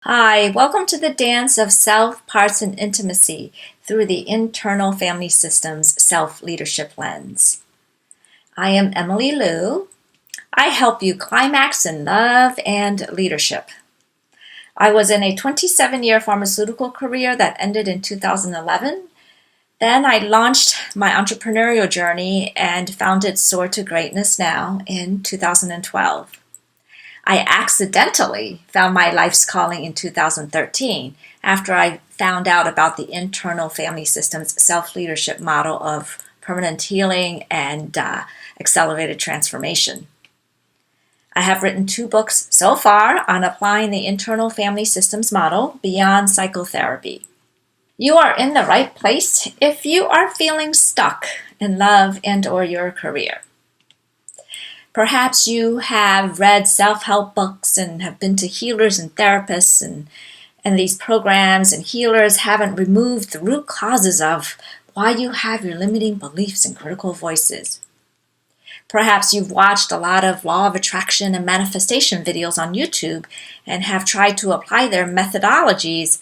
Hi, welcome to the dance of self, parts, and intimacy through the internal family system's self-leadership lens. I am Emily Liu. I help you climax in love and leadership. I was in a 27-year pharmaceutical career that ended in 2011. Then I launched my entrepreneurial journey and founded Soar to Greatness Now in 2012. I accidentally found my life's calling in 2013 after I found out about the internal family system's self-leadership model of permanent healing and accelerated transformation. I have written 2 books so far on applying the internal family systems model beyond psychotherapy. You are in the right place if you are feeling stuck in love and/or your career. Perhaps you have read self-help books and have been to healers and therapists, and these programs and healers haven't removed the root causes of why you have your limiting beliefs and critical voices. Perhaps you've watched a lot of law of attraction and manifestation videos on YouTube and have tried to apply their methodologies,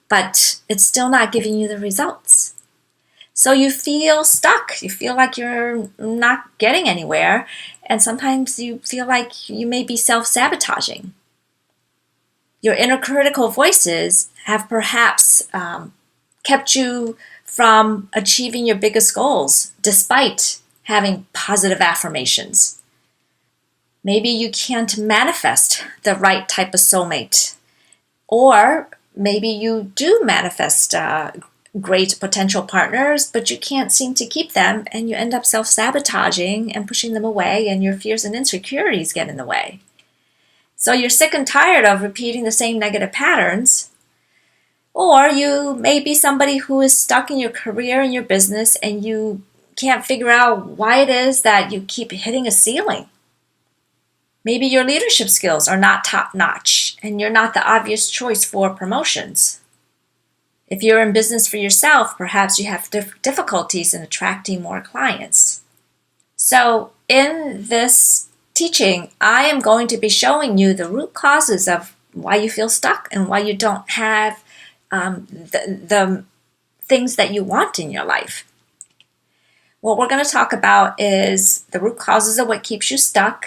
but it's still not giving you the results. So you feel stuck. You feel like you're not getting anywhere. And sometimes you feel like you may be self-sabotaging. Your inner critical voices have perhaps kept you from achieving your biggest goals despite having positive affirmations. Maybe you can't manifest the right type of soulmate. Or maybe you do manifest great potential partners, but you can't seem to keep them, and you end up self-sabotaging and pushing them away, and your fears and insecurities get in the way. So you're sick and tired of repeating the same negative patterns. Or you may be somebody who is stuck in your career and your business, and you can't figure out why it is that you keep hitting a ceiling. Maybe your leadership skills are not top-notch, and you're not the obvious choice for promotions. If you're in business for yourself, perhaps you have difficulties in attracting more clients. So in this teaching, I am going to be showing you the root causes of why you feel stuck and why you don't have the things that you want in your life. What we're going to talk about is the root causes of what keeps you stuck,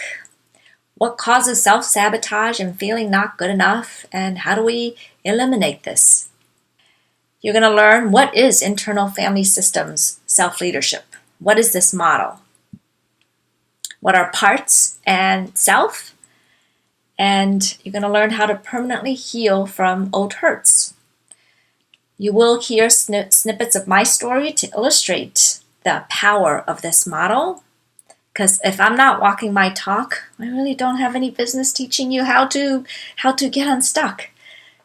what causes self-sabotage and feeling not good enough, and how do we eliminate this. You're going to learn what is internal family systems self-leadership. What is this model? What are parts and self? And you're going to learn how to permanently heal from old hurts. You will hear snippets of my story to illustrate the power of this model. Because if I'm not walking my talk, I really don't have any business teaching you how to get unstuck.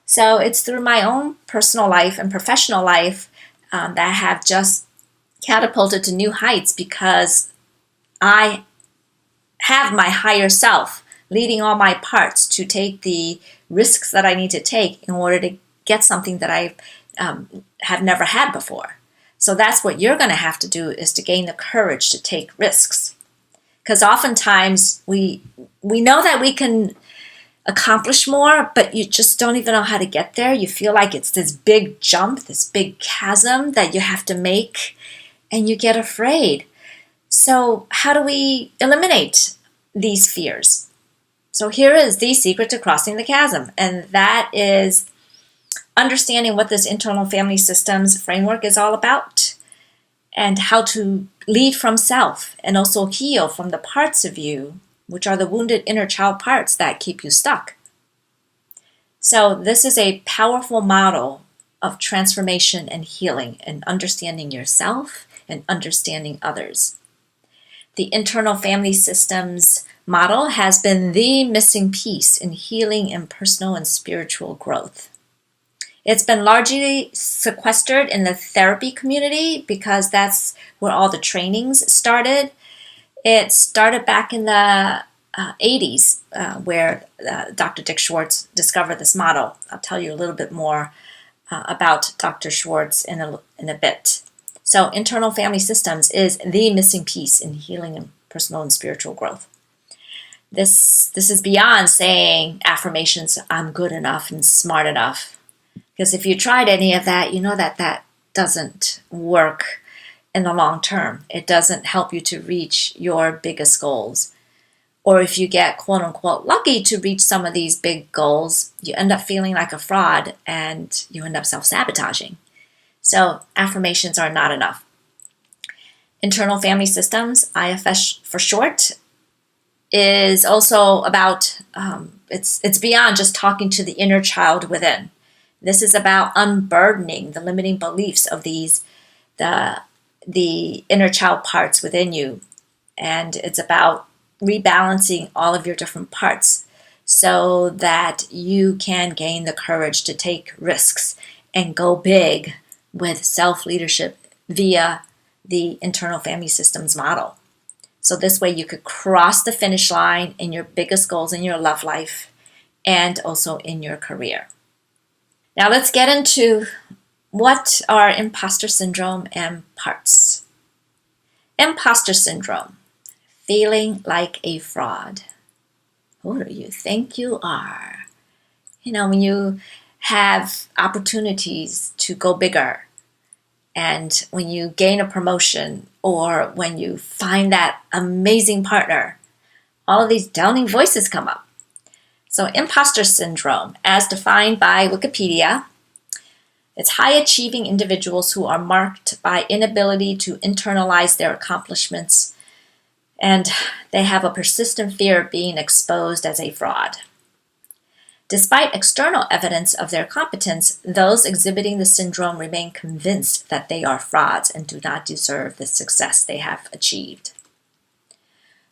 So it's through my own personal life and professional life that I have just catapulted to new heights because I have my higher self leading all my parts to take the risks that I need to take in order to get something that I have never had before. So that's what you're going to have to do, is to gain the courage to take risks. Because oftentimes we know that we can accomplish more, but you just don't even know how to get there. You feel like it's this big jump, this big chasm that you have to make, and you get afraid. So how do we eliminate these fears? So here is the secret to crossing the chasm, and that is understanding what this internal family systems framework is all about, and how to lead from self and also heal from the parts of you which are the wounded inner child parts that keep you stuck. So this is a powerful model of transformation and healing and understanding yourself and understanding others. The internal family systems model has been the missing piece in healing and personal and spiritual growth. It's been largely sequestered in the therapy community because that's where all the trainings started. It started back in the 80s where Dr. Dick Schwartz discovered this model. I'll tell you a little bit more about Dr. Schwartz in a bit. So internal family systems is the missing piece in healing and personal and spiritual growth. This is beyond saying affirmations, I'm good enough and smart enough. Because if you tried any of that, you know that that doesn't work in the long term. It doesn't help you to reach your biggest goals. Or if you get quote unquote lucky to reach some of these big goals, you end up feeling like a fraud and you end up self-sabotaging. So affirmations are not enough. Internal family systems, IFS for short, is also about, it's beyond just talking to the inner child within. This is about unburdening the limiting beliefs of the inner child parts within you. And it's about rebalancing all of your different parts so that you can gain the courage to take risks and go big with self-leadership via the internal family systems model. So this way you could cross the finish line in your biggest goals in your love life and also in your career. Now let's get into what are imposter syndrome and parts. Imposter syndrome, feeling like a fraud. Who do you think you are? You know, when you have opportunities to go bigger, and when you gain a promotion, or when you find that amazing partner, all of these downing voices come up. So imposter syndrome, as defined by Wikipedia, it's high-achieving individuals who are marked by inability to internalize their accomplishments, and they have a persistent fear of being exposed as a fraud. Despite external evidence of their competence, those exhibiting the syndrome remain convinced that they are frauds and do not deserve the success they have achieved.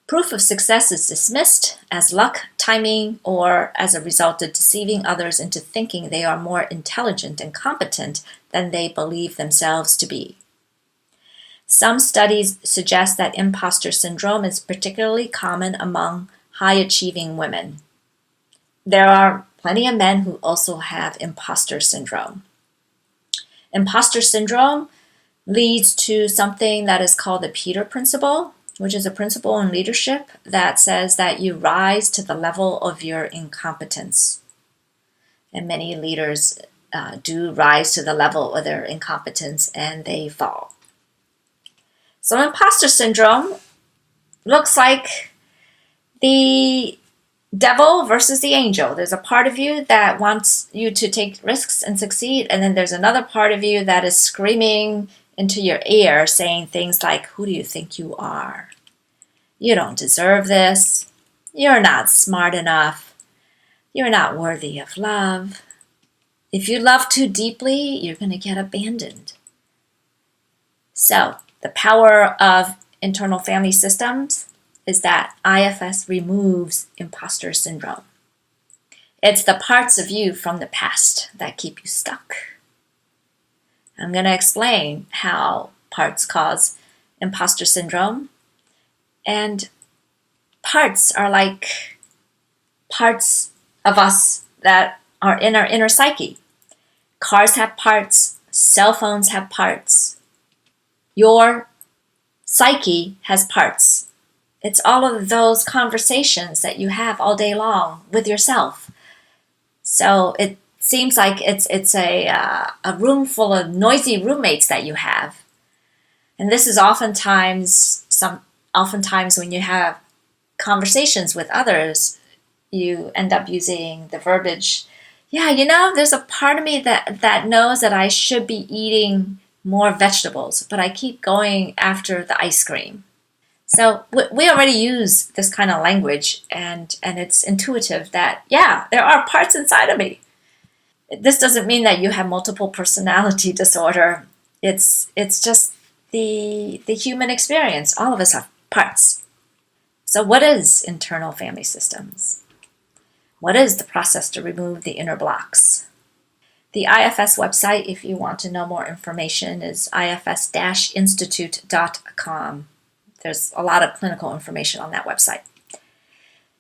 Proof of success is dismissed as luck, timing, or as a result of deceiving others into thinking they are more intelligent and competent than they believe themselves to be. Some studies suggest that imposter syndrome is particularly common among high-achieving women. There are plenty of men who also have imposter syndrome. Imposter syndrome leads to something that is called the Peter Principle, which is a principle in leadership that says that you rise to the level of your incompetence. And many leaders do rise to the level of their incompetence and they fall. So imposter syndrome looks like the devil versus the angel. There's a part of you that wants you to take risks and succeed, and then there's another part of you that is screaming into your ear saying things like, who do you think you are? You don't deserve this. You're not smart enough. You're not worthy of love. If you love too deeply, you're going to get abandoned. So, the power of internal family systems is that IFS removes imposter syndrome. It's the parts of you from the past that keep you stuck. I'm going to explain how parts cause imposter syndrome. And parts are like parts of us that are in our inner psyche. Cars have parts, cell phones have parts. Your psyche has parts. It's all of those conversations that you have all day long with yourself. So it seems like it's a room full of noisy roommates that you have. And this is oftentimes when you have conversations with others, you end up using the verbiage, yeah, you know, there's a part of me that knows that I should be eating more vegetables, but I keep going after the ice cream. So we already use this kind of language, and it's intuitive that, yeah, there are parts inside of me. This doesn't mean that you have multiple personality disorder. It's just the human experience. All of us have parts. So what is internal family systems? What is the process to remove the inner blocks? The IFS website, if you want to know more information, is ifs-institute.com. There's a lot of clinical information on that website.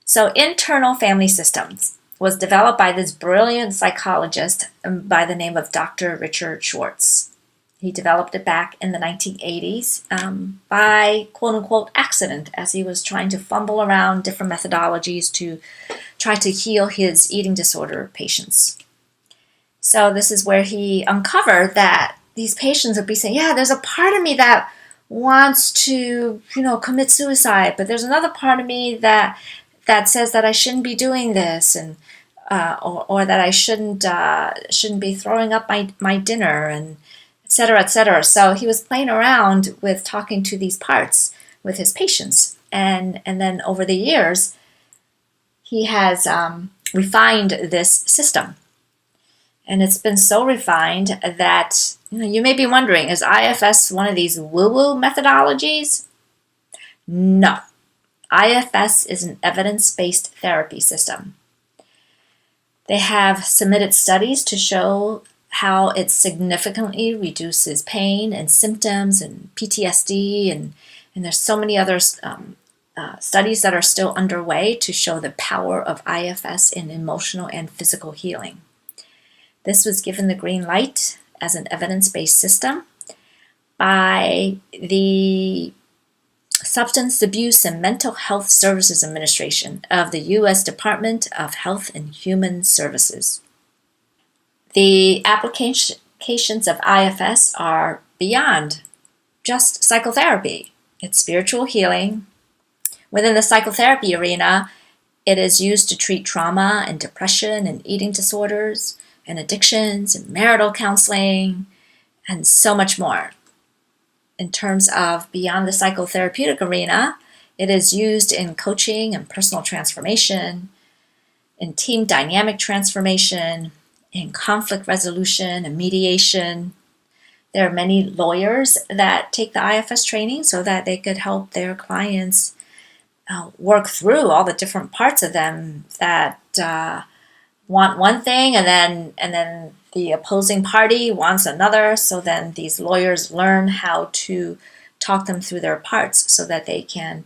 So internal family systems was developed by this brilliant psychologist by the name of Dr. Richard Schwartz. He developed it back in the 1980s by quote-unquote accident, as he was trying to fumble around different methodologies to try to heal his eating disorder patients. So this is where he uncovered that these patients would be saying, yeah, there's a part of me that wants to, commit suicide, but there's another part of me that says that I shouldn't be doing this, and or that I shouldn't be throwing up my dinner, and et cetera, et cetera. So he was playing around with talking to these parts with his patients, and then over the years, he has refined this system. And it's been so refined that you may be wondering, is IFS one of these woo-woo methodologies? No. IFS is an evidence-based therapy system. They have submitted studies to show how it significantly reduces pain and symptoms and PTSD, and there's so many other studies that are still underway to show the power of IFS in emotional and physical healing. This was given the green light as an evidence-based system by the Substance Abuse and Mental Health Services Administration of the U.S. Department of Health and Human Services. The applications of IFS are beyond just psychotherapy. It's spiritual healing. Within the psychotherapy arena, it is used to treat trauma and depression and eating disorders and addictions and marital counseling and so much more. In terms of beyond the psychotherapeutic arena, it is used in coaching and personal transformation, in team dynamic transformation, in conflict resolution and mediation. There are many lawyers that take the IFS training so that they could help their clients work through all the different parts of them that want one thing, and then the opposing party wants another. So then these lawyers learn how to talk them through their parts so that they can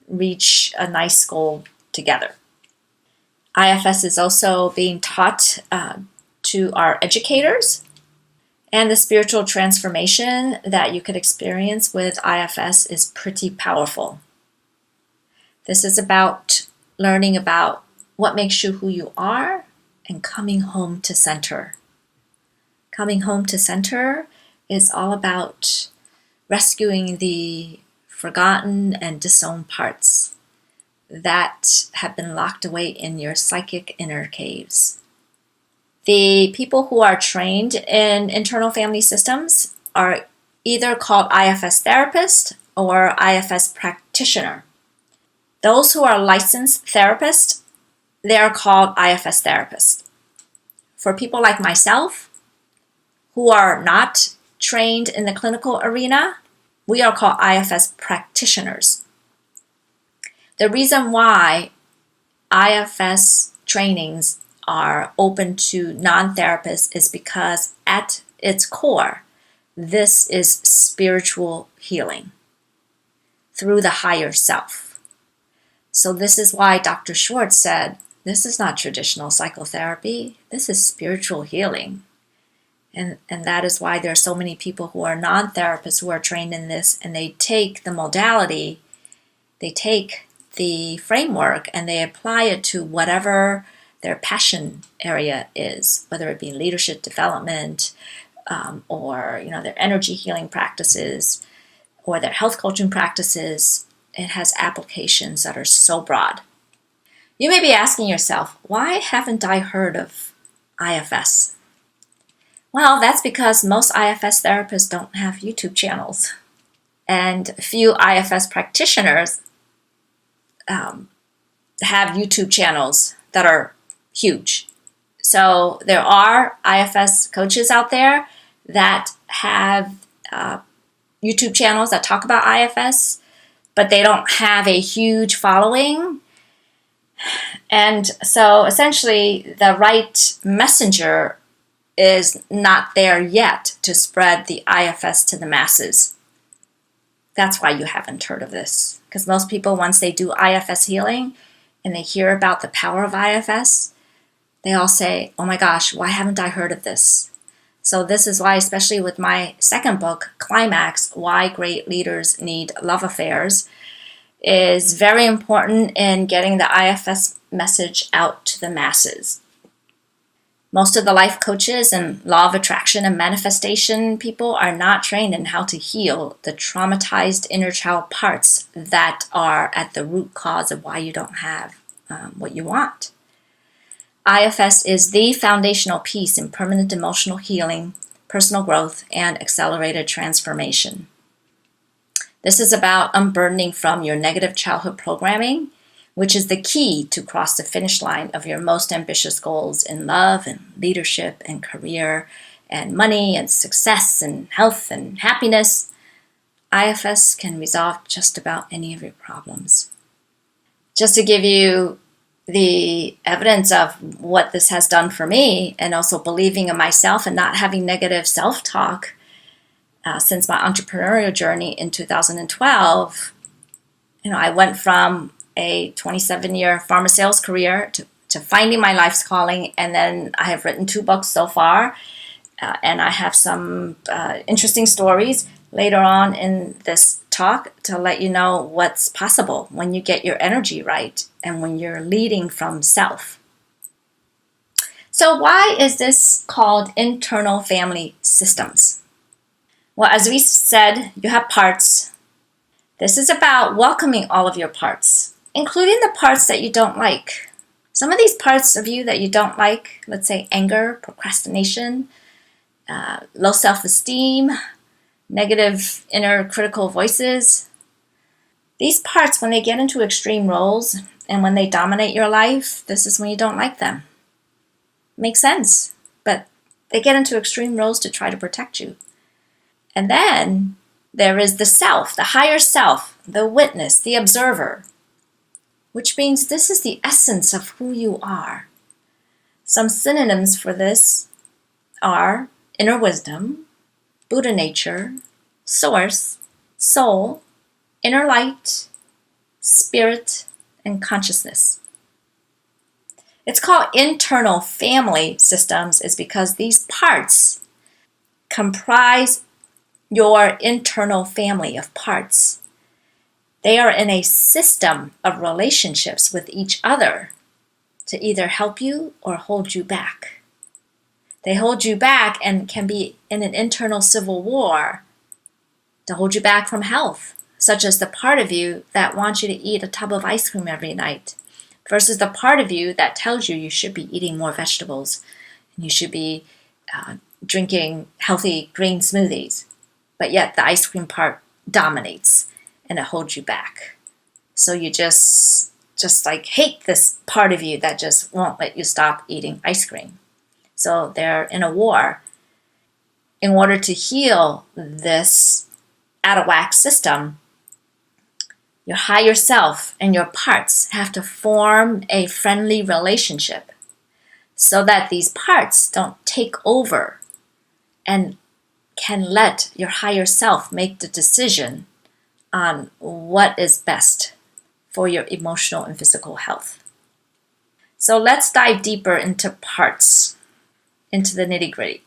reach a nice goal together. IFS is also being taught to our educators, and the spiritual transformation that you could experience with IFS is pretty powerful. This is about learning about what makes you who you are and coming home to center. Coming home to center is all about rescuing the forgotten and disowned parts that have been locked away in your psychic inner caves. The people who are trained in internal family systems are either called IFS therapist or IFS practitioner. Those who are licensed therapists, they are called IFS therapists. For people like myself, who are not trained in the clinical arena, we are called IFS practitioners. The reason why IFS trainings are open to non-therapists is because at its core, this is spiritual healing through the higher self. So this is why Dr. Schwartz said, this is not traditional psychotherapy, this is spiritual healing. And that is why there are so many people who are non-therapists who are trained in this, and they take the modality, they take the framework, and they apply it to whatever their passion area is, whether it be leadership development, or their energy healing practices, or their health coaching practices. It has applications that are so broad. You may be asking yourself, why haven't I heard of IFS? Well, that's because most IFS therapists don't have YouTube channels. And few IFS practitioners have YouTube channels that are huge. So there are IFS coaches out there that have YouTube channels that talk about IFS, but they don't have a huge following. And so essentially the right messenger is not there yet to spread the IFS to the masses. That's why you haven't heard of this. Because most people, once they do IFS healing and they hear about the power of IFS, they all say, oh my gosh, why haven't I heard of this? So this is why, especially with my second book, CLIMAX, Why Great Leaders Need Love Affairs, is very important in getting the IFS message out to the masses. Most of the life coaches and law of attraction and manifestation people are not trained in how to heal the traumatized inner child parts that are at the root cause of why you don't have what you want. IFS is the foundational piece in permanent emotional healing, personal growth, and accelerated transformation. This is about unburdening from your negative childhood programming, which is the key to cross the finish line of your most ambitious goals in love and leadership and career and money and success and health and happiness. IFS can resolve just about any of your problems. Just to give you the evidence of what this has done for me, and also believing in myself and not having negative self-talk since my entrepreneurial journey in 2012, I went from a 27-year pharma sales career to finding my life's calling, and then I have written 2 books so far, and I have some interesting stories later on in this talk to let you know what's possible when you get your energy right and when you're leading from self. So why is this called internal family systems? Well, as we said, you have parts. This is about welcoming all of your parts, including the parts that you don't like. Some of these parts of you that you don't like, let's say anger, procrastination, low self-esteem, negative inner critical voices. These parts, when they get into extreme roles and when they dominate your life, this is when you don't like them. Makes sense, but they get into extreme roles to try to protect you. And then there is the self, the higher self, the witness, the observer, which means this is the essence of who you are. Some synonyms for this are inner wisdom, Buddha nature, source, soul, inner light, spirit, and consciousness. It's called internal family systems is because these parts comprise your internal family of parts. They are in a system of relationships with each other to either help you or hold you back. They hold you back and can be in an internal civil war to hold you back from health, such as the part of you that wants you to eat a tub of ice cream every night versus the part of you that tells you you should be eating more vegetables and you should be drinking healthy green smoothies. But yet the ice cream part dominates and it holds you back. So you just hate this part of you that just won't let you stop eating ice cream. So they're in a war. In order to heal this out of whack system, your higher self and your parts have to form a friendly relationship so that these parts don't take over and can let your higher self make the decision on what is best for your emotional and physical health. So let's dive deeper into parts, into the nitty-gritty.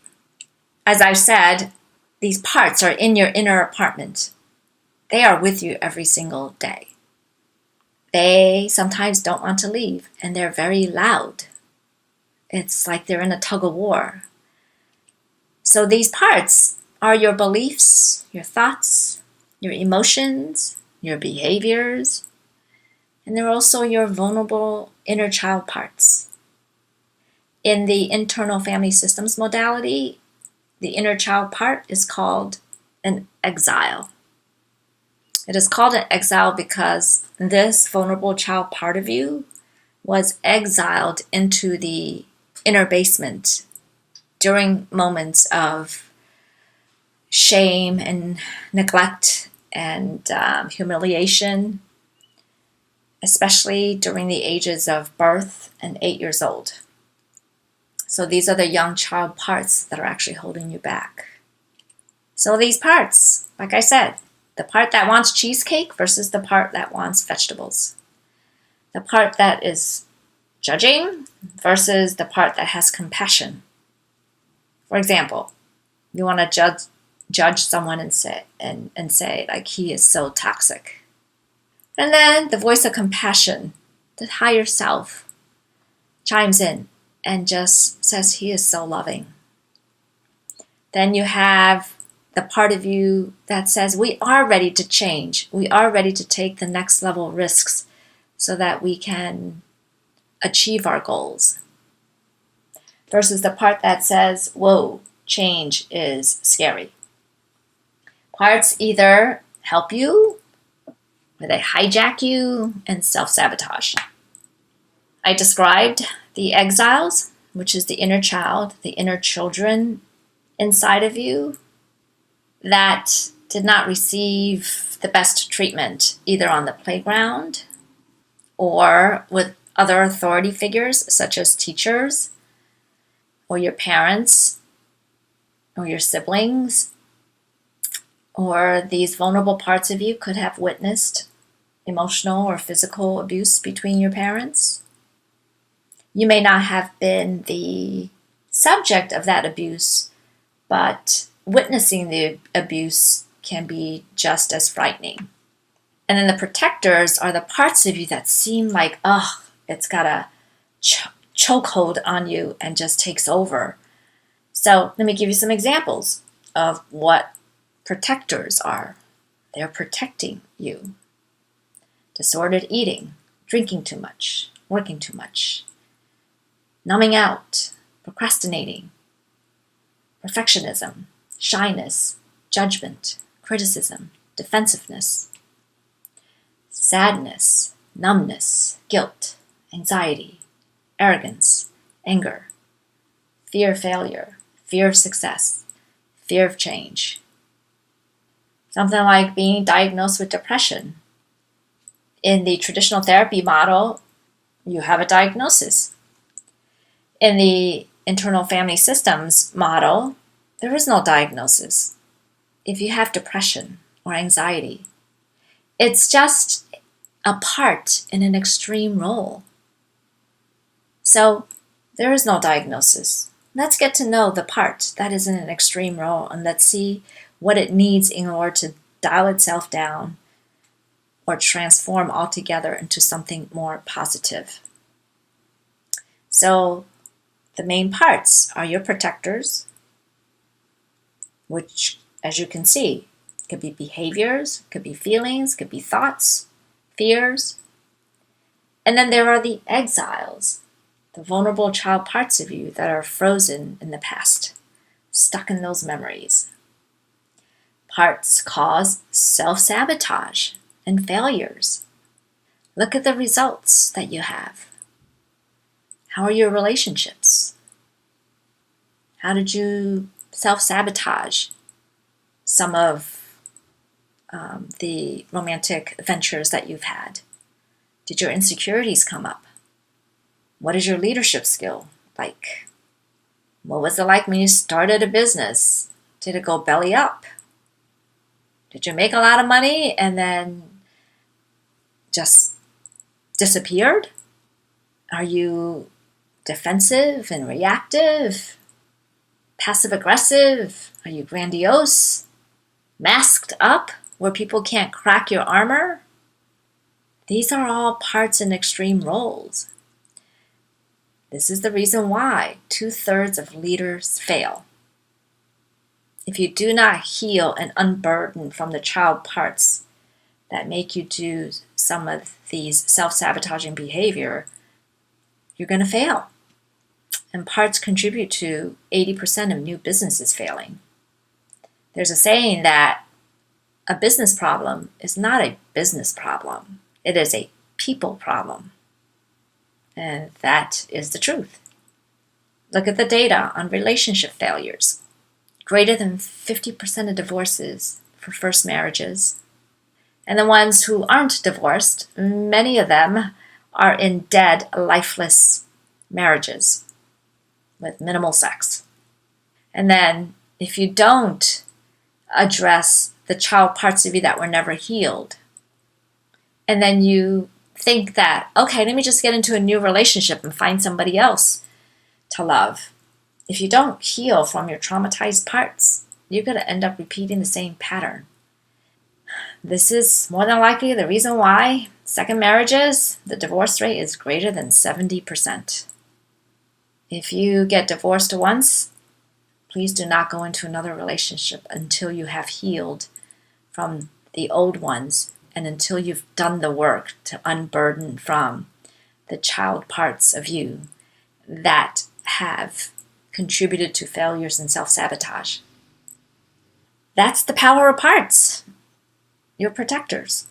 As I've said, these parts are in your inner apartment. They are with you every single day. They sometimes don't want to leave, and they're very loud. It's like they're in a tug of war. So these parts are your beliefs, your thoughts, your emotions, your behaviors, and they're also your vulnerable inner child parts. In the internal family systems modality, the inner child part is called an exile. It is called an exile because this vulnerable child part of you was exiled into the inner basement during moments of shame and neglect and humiliation, especially during the ages of birth and 8 years old. So these are the young child parts that are actually holding you back. So these parts, like I said, the part that wants cheesecake versus the part that wants vegetables. The part that is judging versus the part that has compassion. For example, You want to judge someone and say like, he is so toxic. And then the voice of compassion, the higher self, chimes in and just says he is so loving. Then you have the part of you that says we are ready to change. We are ready to take the next level risks so that we can achieve our goals. Versus the part that says, whoa, change is scary. Parts either help you or they hijack you and self-sabotage. I described the exiles, which is the inner child, the inner children inside of you that did not receive the best treatment either on the playground or with other authority figures such as teachers or your parents or your siblings, or these vulnerable parts of you could have witnessed emotional or physical abuse between your parents. You may not have been the subject of that abuse, but witnessing the abuse can be just as frightening. And then the protectors are the parts of you that seem like, it's got a chokehold on you and just takes over. So let me give you some examples of what protectors are. They're protecting you. Disordered eating, drinking too much, working too much, numbing out, procrastinating, perfectionism, shyness, judgment, criticism, defensiveness, sadness, numbness, guilt, anxiety, arrogance, anger, fear of failure, fear of success, fear of change. Something like being diagnosed with depression. In the traditional therapy model, you have a diagnosis. In the internal family systems model, there is no diagnosis. If you have depression or anxiety, it's just a part in an extreme role. So there is no diagnosis. Let's get to know the part that is in an extreme role, and let's see what it needs in order to dial itself down or transform altogether into something more positive. So the main parts are your protectors, which, as you can see, could be behaviors, could be feelings, could be thoughts, fears. And then there are the exiles, the vulnerable child parts of you that are frozen in the past, stuck in those memories. Parts cause self-sabotage and failures. Look at the results that you have. How are your relationships? How did you self-sabotage some of the romantic ventures that you've had? Did your insecurities come up? What is your leadership skill like? What was it like when you started a business? Did it go belly up? Did you make a lot of money and then just disappeared? Are you defensive and reactive? Passive aggressive? Are you grandiose? Masked up where people can't crack your armor? These are all parts in extreme roles. This is the reason why 2/3 of leaders fail. If you do not heal and unburden from the child parts that make you do some of these self-sabotaging behavior, you're going to fail. And parts contribute to 80% of new businesses failing. There's a saying that a business problem is not a business problem. It is a people problem. And that is the truth. Look at the data on relationship failures. Greater than 50% of divorces for first marriages. And the ones who aren't divorced, many of them are in dead, lifeless marriages with minimal sex. And then if you don't address the child parts of you that were never healed, and then you think that, okay, let me just get into a new relationship and find somebody else to love. If you don't heal from your traumatized parts, you're going to end up repeating the same pattern. This is more than likely the reason why second marriages, the divorce rate is greater than 70%. If you get divorced once, please do not go into another relationship until you have healed from the old ones and until you've done the work to unburden from the child parts of you that have contributed to failures and self-sabotage. That's the power of parts, your protectors,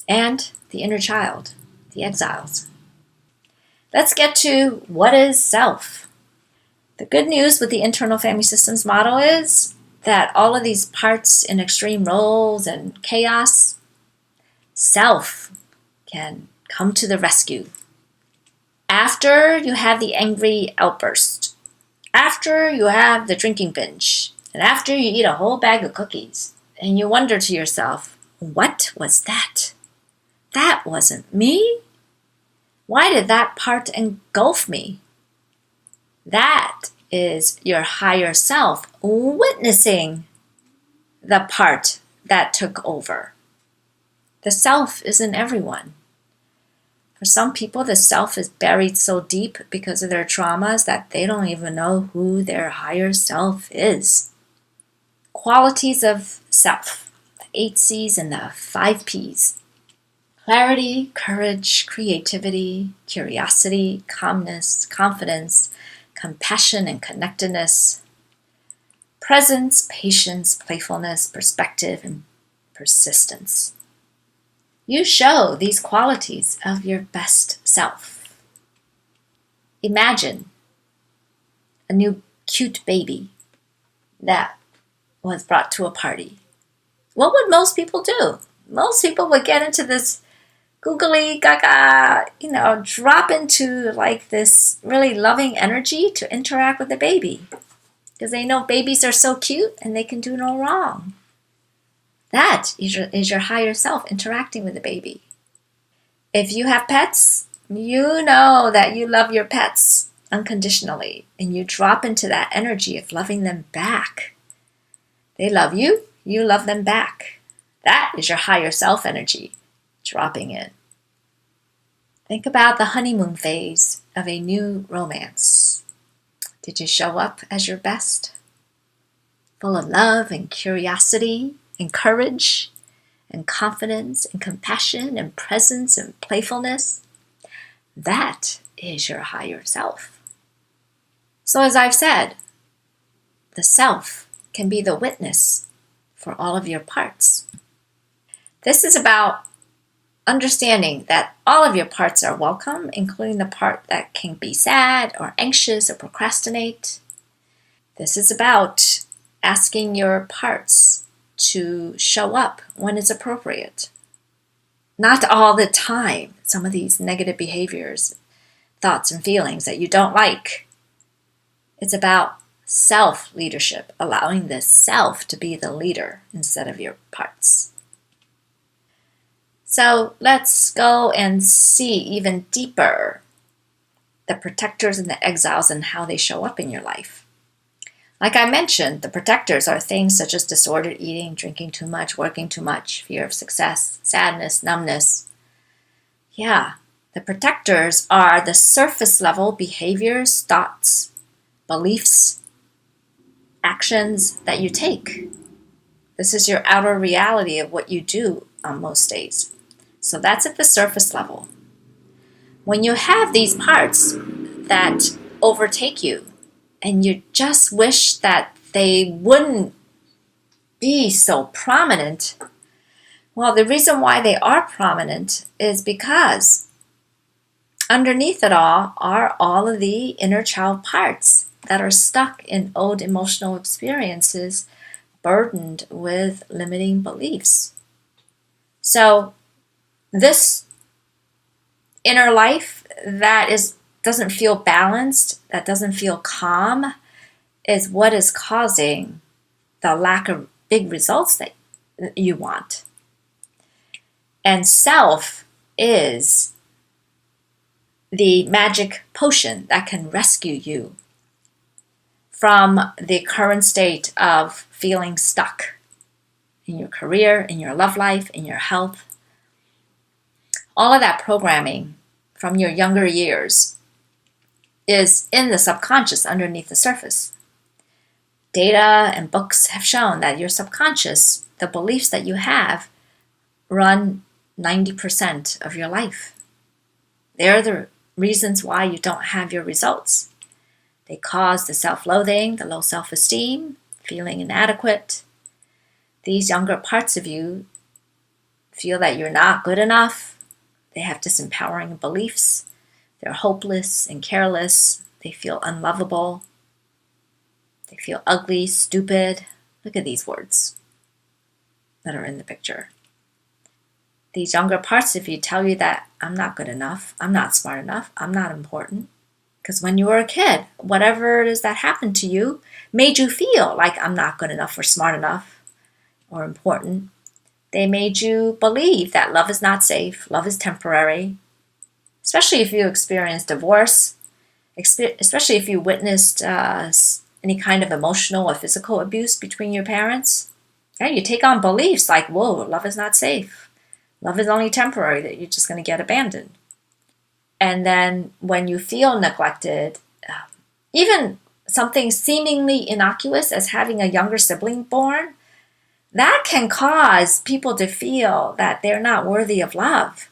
and the inner child, the exiles. Let's get to what is self. The good news with the internal family systems model is that all of these parts in extreme roles and chaos, self can come to the rescue. After you have the angry outburst, after you have the drinking binge, and after you eat a whole bag of cookies, and you wonder to yourself, what was that? That wasn't me. Why did that part engulf me? That is your higher self witnessing the part that took over. The self is in everyone. For some people, the self is buried so deep because of their traumas that they don't even know who their higher self is. Qualities of self, the 8 C's and the 5 P's. Clarity, courage, creativity, curiosity, calmness, confidence, compassion and connectedness, presence, patience, playfulness, perspective, and persistence. You show these qualities of your best self. Imagine a new cute baby that was brought to a party. What would most people do? Most people would get into this googly gaga, drop into like this really loving energy to interact with the baby. Because they know babies are so cute and they can do no wrong. That is your higher self interacting with the baby. If you have pets, you know that you love your pets unconditionally. And you drop into that energy of loving them back. They love you, you love them back. That is your higher self energy dropping in. Think about the honeymoon phase of a new romance. Did you show up as your best? Full of love and curiosity and courage and confidence and compassion and presence and playfulness? That is your higher self. So as I've said, the self can be the witness for all of your parts. This is about understanding that all of your parts are welcome, including the part that can be sad or anxious or procrastinate. This is about asking your parts to show up when it's appropriate. Not all the time. Some of these negative behaviors, thoughts and feelings that you don't like. It's about self-leadership, allowing the self to be the leader instead of your parts. So let's go and see even deeper the protectors and the exiles and how they show up in your life. Like I mentioned, the protectors are things such as disordered eating, drinking too much, working too much, fear of success, sadness, numbness. Yeah, the protectors are the surface level behaviors, thoughts, beliefs, actions that you take. This is your outer reality of what you do on most days. So that's at the surface level. When you have these parts that overtake you and you just wish that they wouldn't be so prominent, well, the reason why they are prominent is because underneath it all are all of the inner child parts that are stuck in old emotional experiences, burdened with limiting beliefs. So this inner life that doesn't feel balanced, that doesn't feel calm, is what is causing the lack of big results that you want. And self is the magic potion that can rescue you. from the current state of feeling stuck in your career, in your love life, in your health. All of that programming from your younger years is in the subconscious underneath the surface. Data and books have shown that your subconscious, the beliefs that you have, run 90% of your life. They're the reasons why you don't have your results. They cause the self-loathing, the low self-esteem, feeling inadequate. These younger parts of you feel that you're not good enough. They have disempowering beliefs. They're hopeless and careless. They feel unlovable. They feel ugly, stupid. Look at these words that are in the picture. These younger parts of you tell you that I'm not good enough, I'm not smart enough, I'm not important. Because when you were a kid, whatever it is that happened to you made you feel like I'm not good enough or smart enough or important. They made you believe that love is not safe, love is temporary, especially if you experienced divorce, especially if you witnessed any kind of emotional or physical abuse between your parents. Yeah, you take on beliefs like, whoa, love is not safe. Love is only temporary, that you're just going to get abandoned. And then when you feel neglected, even something seemingly innocuous as having a younger sibling born, that can cause people to feel that they're not worthy of love.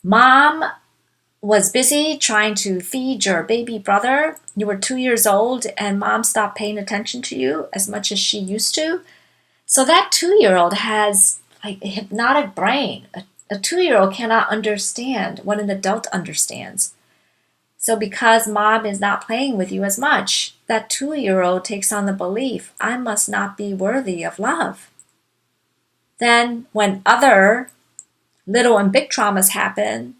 Mom was busy trying to feed your baby brother. You were 2 years old and mom stopped paying attention to you as much as she used to. So that 2-year-old has like a hypnotic brain. A 2-year-old cannot understand what an adult understands. So because mom is not playing with you as much, that 2-year-old takes on the belief, I must not be worthy of love. Then when other little and big traumas happen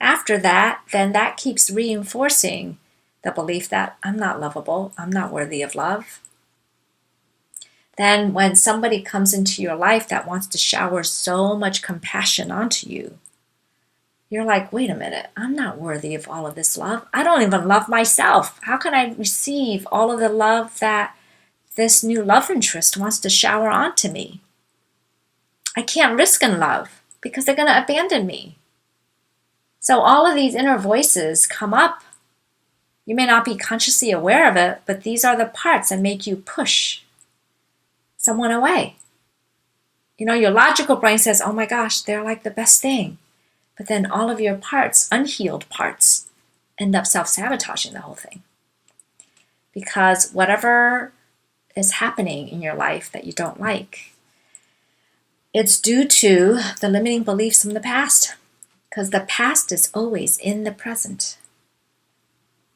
after that, then that keeps reinforcing the belief that I'm not lovable, I'm not worthy of love. Then when somebody comes into your life that wants to shower so much compassion onto you, you're like, wait a minute, I'm not worthy of all of this love. I don't even love myself. How can I receive all of the love that this new love interest wants to shower onto me? I can't risk in love because they're going to abandon me. So all of these inner voices come up. You may not be consciously aware of it, but these are the parts that make you push someone away. You know, your logical brain says, oh my gosh, they're like the best thing. But then all of your parts, unhealed parts, end up self-sabotaging the whole thing. Because whatever is happening in your life that you don't like, it's due to the limiting beliefs from the past. Because the past is always in the present.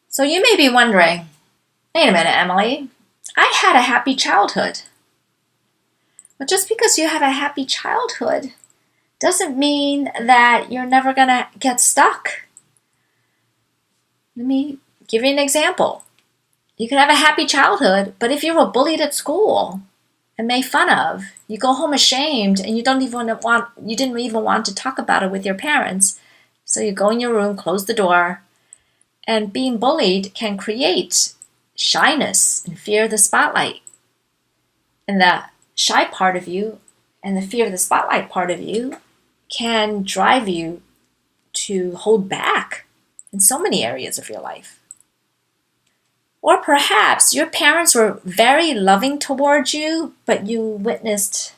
So you may be wondering, wait a minute, Emily, I had a happy childhood. But just because you have a happy childhood doesn't mean that you're never going to get stuck. Let me give you an example. You can have a happy childhood, but if you were bullied at school and made fun of, you go home ashamed and you didn't even want to talk about it with your parents. So you go in your room, close the door, and being bullied can create shyness and fear of the spotlight. And the shy part of you and the fear of the spotlight part of you can drive you to hold back in so many areas of your life. Or perhaps your parents were very loving towards you, but you witnessed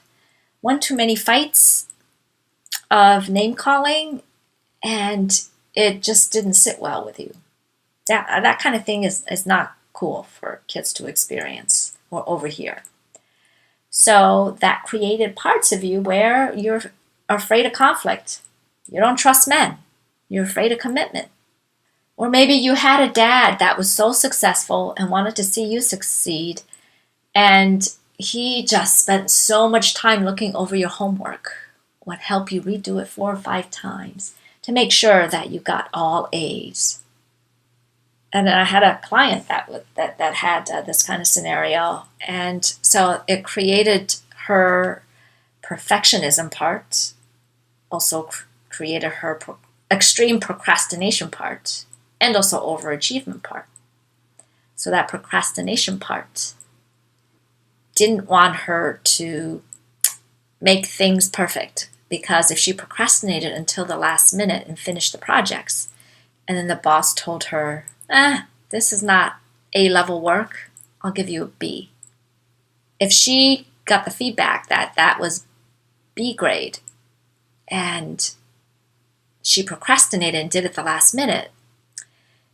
one too many fights of name calling and it just didn't sit well with you. That kind of thing is not cool for kids to experience or overhear. So that created parts of you where you're afraid of conflict. You don't trust men. You're afraid of commitment. Or maybe you had a dad that was so successful and wanted to see you succeed, and he just spent so much time looking over your homework, would help you redo it 4 or 5 times to make sure that you got all A's. And then I had a client that had this kind of scenario, and so it created her perfectionism part, also created her extreme procrastination part, and also overachievement part. So that procrastination part didn't want her to make things perfect, because if she procrastinated until the last minute and finished the projects, and then the boss told her, this is not A-level work, I'll give you a B. If she got the feedback that that was B grade and she procrastinated and did it the last minute,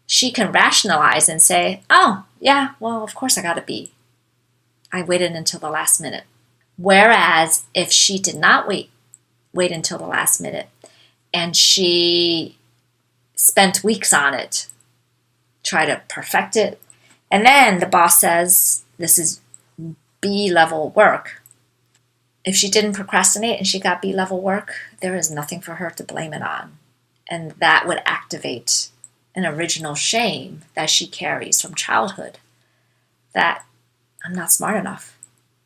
she can rationalize and say, oh, yeah, well, of course I got a B. I waited until the last minute. Whereas if she did not wait until the last minute and she spent weeks on it, try to perfect it, and then the boss says this is B-level work. If she didn't procrastinate and she got B-level work, there is nothing for her to blame it on. And that would activate an original shame that she carries from childhood, that I'm not smart enough.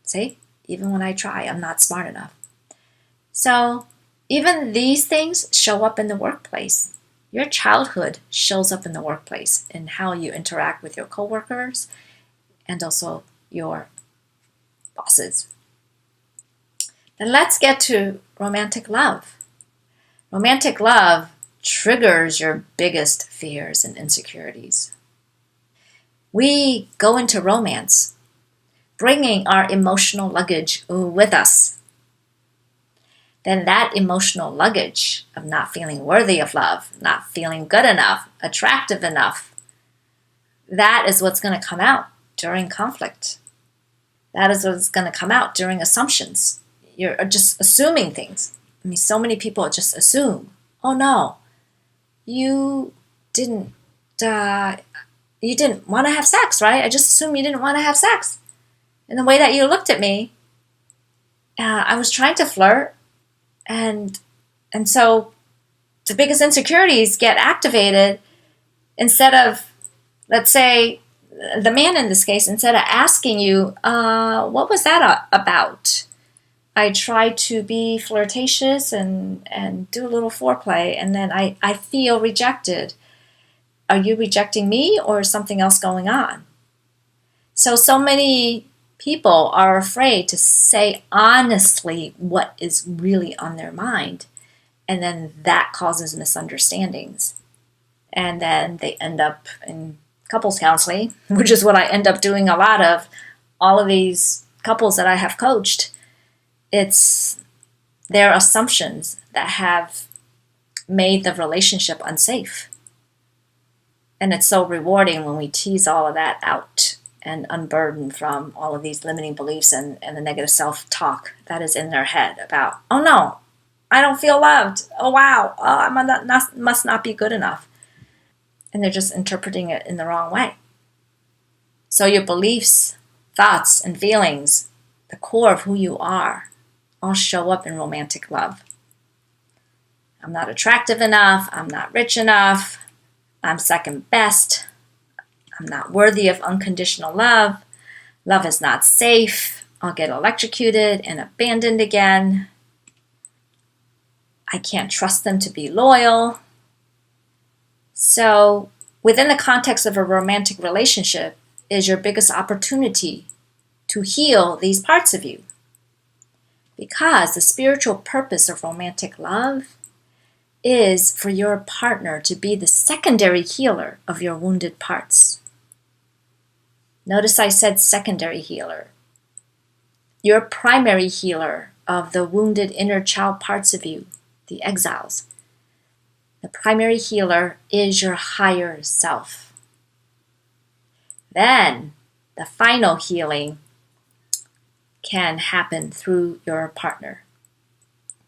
See? Even when I try, I'm not smart enough. So even these things show up in the workplace. Your childhood shows up in the workplace in how you interact with your coworkers and also your bosses. Then let's get to romantic love. Romantic love triggers your biggest fears and insecurities. We go into romance bringing our emotional luggage with us. Then that emotional luggage of not feeling worthy of love, not feeling good enough, attractive enough, that is what's going to come out during conflict. That is what's going to come out during assumptions. You're just assuming things. I mean, so many people just assume, oh no, you didn't want to have sex, right? I just assumed you didn't want to have sex. And the way that you looked at me, I was trying to flirt, and so the biggest insecurities get activated. Instead of, let's say, the man in this case, instead of asking you, what was that about? I tried to be flirtatious and do a little foreplay, and then I feel rejected. Are you rejecting me, or is something else going on? So many people are afraid to say honestly what is really on their mind, and then that causes misunderstandings. And then they end up in couples counseling, which is what I end up doing a lot of. All of these couples that I have coached, it's their assumptions that have made the relationship unsafe. And it's so rewarding when we tease all of that out and unburden from all of these limiting beliefs and the negative self-talk that is in their head about, oh no, I don't feel loved. Oh wow, I must not be good enough. And they're just interpreting it in the wrong way. So your beliefs, thoughts, and feelings, the core of who you are, all show up in romantic love. I'm not attractive enough. I'm not rich enough. I'm second best. I'm not worthy of unconditional love. Love is not safe. I'll get electrocuted and abandoned again. I can't trust them to be loyal. So, within the context of a romantic relationship is your biggest opportunity to heal these parts of you. Because the spiritual purpose of romantic love is for your partner to be the secondary healer of your wounded parts. Notice I said secondary healer. Your primary healer of the wounded inner child parts of you, the exiles. The primary healer is your higher self. Then the final healing can happen through your partner.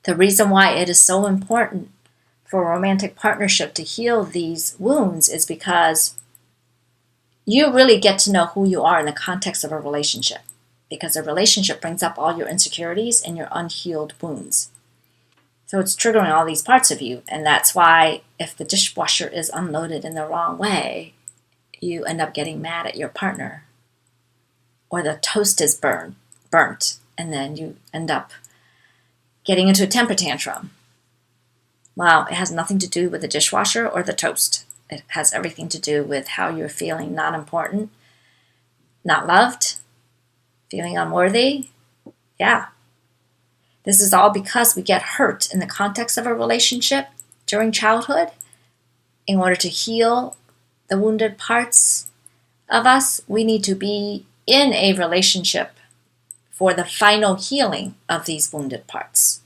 The reason why it is so important for a romantic partnership to heal these wounds is because you really get to know who you are in the context of a relationship, because a relationship brings up all your insecurities and your unhealed wounds. So it's triggering all these parts of you, and that's why if the dishwasher is unloaded in the wrong way, you end up getting mad at your partner. Or the toast is burnt, and then you end up getting into a temper tantrum. Well, it has nothing to do with the dishwasher or the toast. It has everything to do with how you're feeling not important, not loved, feeling unworthy. Yeah. This is all because we get hurt in the context of a relationship during childhood. In order to heal the wounded parts of us, we need to be in a relationship for the final healing of these wounded parts.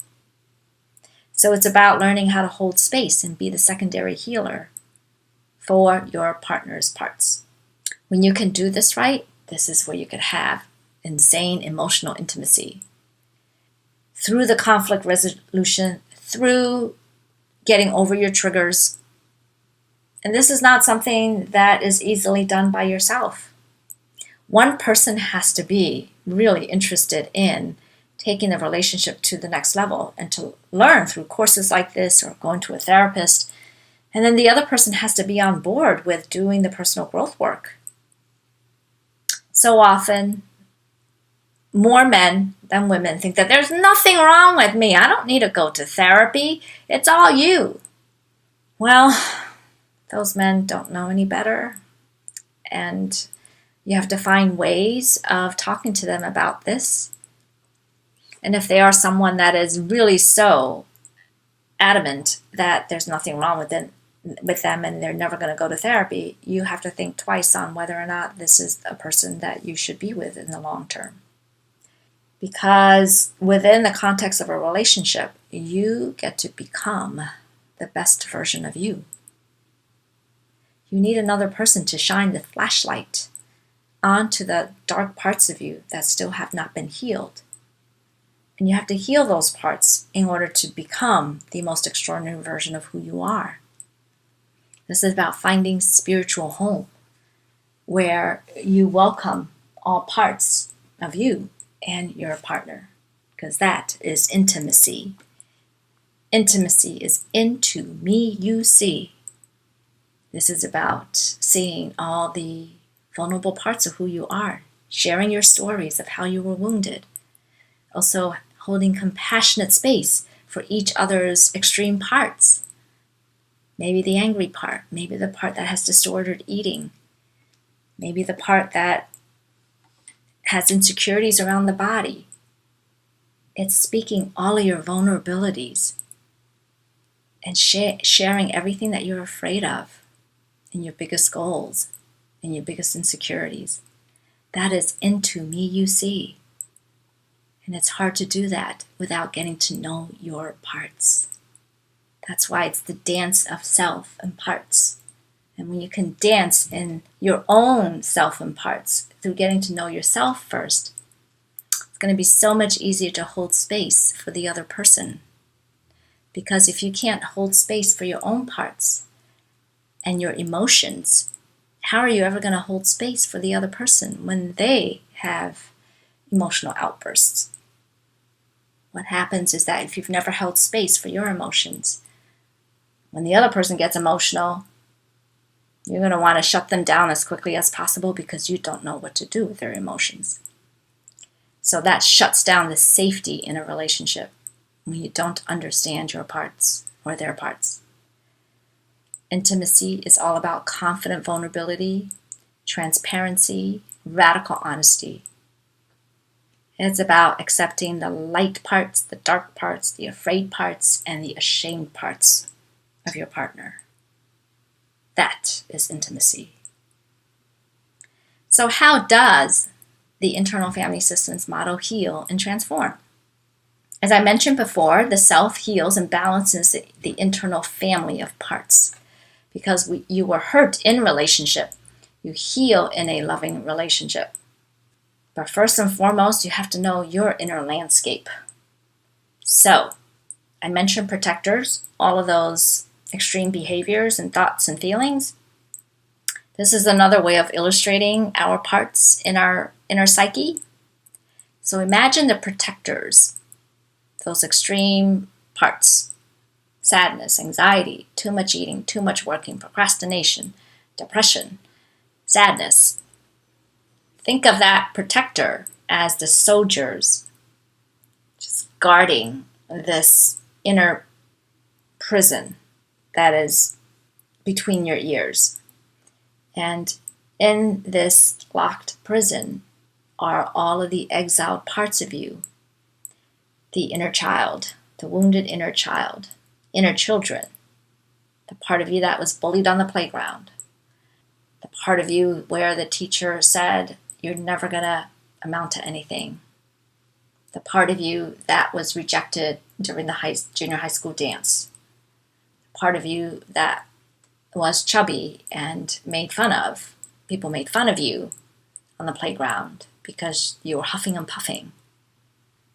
So it's about learning how to hold space and be the secondary healer for your partner's parts. When you can do this right, this is where you could have insane emotional intimacy. Through the conflict resolution, through getting over your triggers. And this is not something that is easily done by yourself. One person has to be really interested in taking the relationship to the next level and to learn through courses like this or going to a therapist. And then the other person has to be on board with doing the personal growth work. So often, more men than women think that there's nothing wrong with me. I don't need to go to therapy. It's all you. Well, those men don't know any better. And you have to find ways of talking to them about this. And if they are someone that is really so adamant that there's nothing wrong with them and they're never going to go to therapy, you have to think twice on whether or not this is a person that you should be with in the long term. Because within the context of a relationship, you get to become the best version of you. You need another person to shine the flashlight onto the dark parts of you that still have not been healed. And you have to heal those parts in order to become the most extraordinary version of who you are. This is about finding spiritual home, where you welcome all parts of you and your partner, because that is intimacy. Intimacy is into me, you see. This is about seeing all the vulnerable parts of who you are, sharing your stories of how you were wounded, also holding compassionate space for each other's extreme parts. Maybe the angry part, maybe the part that has disordered eating, maybe the part that has insecurities around the body. It's speaking all of your vulnerabilities and sharing everything that you're afraid of and your biggest goals and your biggest insecurities. That is into me, you see. And it's hard to do that without getting to know your parts. That's why it's the dance of self and parts. And when you can dance in your own self and parts through getting to know yourself first, it's going to be so much easier to hold space for the other person. Because if you can't hold space for your own parts and your emotions, how are you ever going to hold space for the other person when they have emotional outbursts? What happens is that if you've never held space for your emotions, when the other person gets emotional, you're going to want to shut them down as quickly as possible because you don't know what to do with their emotions. So that shuts down the safety in a relationship when you don't understand your parts or their parts. Intimacy is all about confident vulnerability, transparency, radical honesty. It's about accepting the light parts, the dark parts, the afraid parts, and the ashamed parts of your partner. That is intimacy. So how does the internal family systems model heal and transform? As I mentioned before, the self heals and balances the internal family of parts. Because you were hurt in relationship, you heal in a loving relationship. But first and foremost, you have to know your inner landscape. So, I mentioned protectors, all of those extreme behaviors and thoughts and feelings. This is another way of illustrating our parts in our inner psyche. So imagine the protectors, those extreme parts: sadness, anxiety, too much eating, too much working, procrastination, depression, sadness. Think of that protector as the soldiers just guarding this inner prison that is between your ears. And In this locked prison are all of the exiled parts of you. The inner child, the wounded inner child, inner children, the part of you that was bullied on the playground, the part of you where the teacher said you're never going to amount to anything, the part of you that was rejected during the junior high school dance, the part of you that was chubby and people made fun of you on the playground because you were huffing and puffing,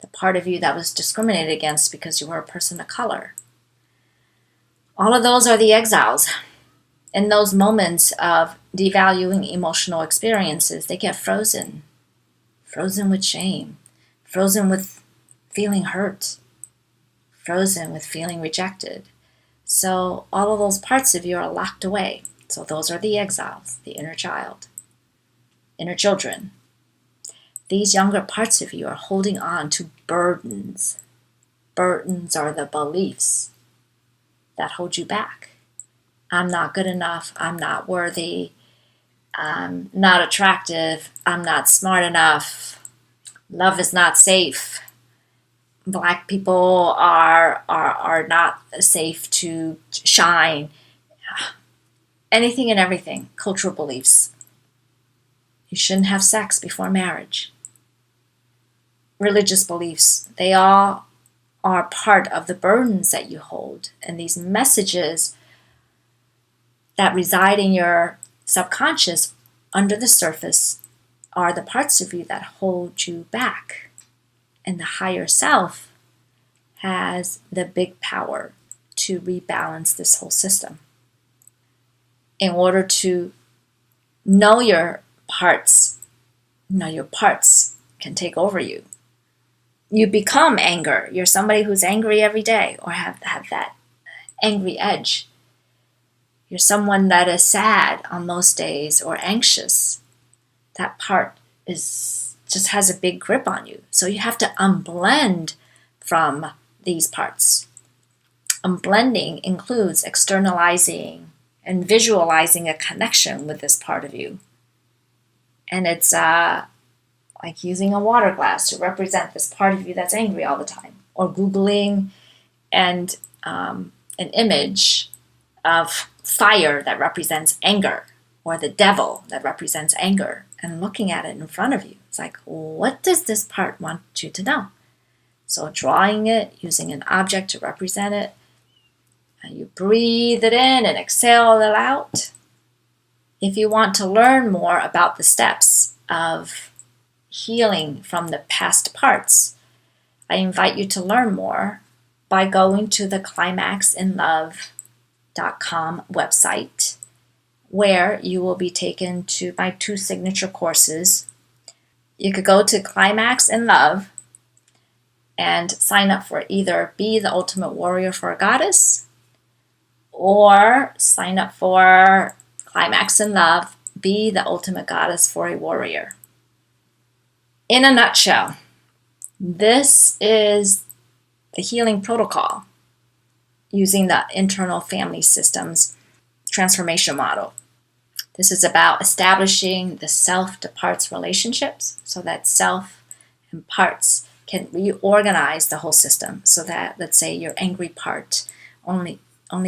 the part of you that was discriminated against because you were a person of color. All of those are the exiles. In those moments of devaluing emotional experiences, they get frozen with shame, frozen with feeling hurt, frozen with feeling rejected. So all of those parts of you are locked away. So those are the exiles, the inner child, inner children. These younger parts of you are holding on to burdens. Burdens are the beliefs that hold you back. I'm not good enough. I'm not worthy. I'm not attractive. I'm not smart enough. Love is not safe. Black people are not safe to shine. Anything and everything. Cultural beliefs. You shouldn't have sex before marriage. Religious beliefs. They all are part of the burdens that you hold. And these messages that reside in your subconscious under the surface are the parts of you that hold you back. And the higher self has the big power to rebalance this whole system. In order to know your parts can take over you. You become anger. You're somebody who's angry every day or have that angry edge. You're someone that is sad on most days or anxious. That part just has a big grip on you. So you have to unblend from these parts. Unblending includes externalizing and visualizing a connection with this part of you. And it's like using a water glass to represent this part of you that's angry all the time. Or Googling an image of fire that represents anger, or the devil that represents anger, and looking at it in front of you. It's like, what does this part want you to know? So drawing it, using an object to represent it, and you breathe it in and exhale it out. If you want to learn more about the steps of healing from the past parts, I invite you to learn more by going to the CLIMAXinlove.com website, where you will be taken to my 2 signature courses. You could go to CLIMAX in Love and sign up for either Be the Ultimate Warrior for a Goddess, or sign up for CLIMAX in Love, Be the Ultimate Goddess for a Warrior. In a nutshell, this is the healing protocol using the internal family systems transformation model. This is about establishing the self to parts relationships so that self and parts can reorganize the whole system, so that, let's say, your angry part only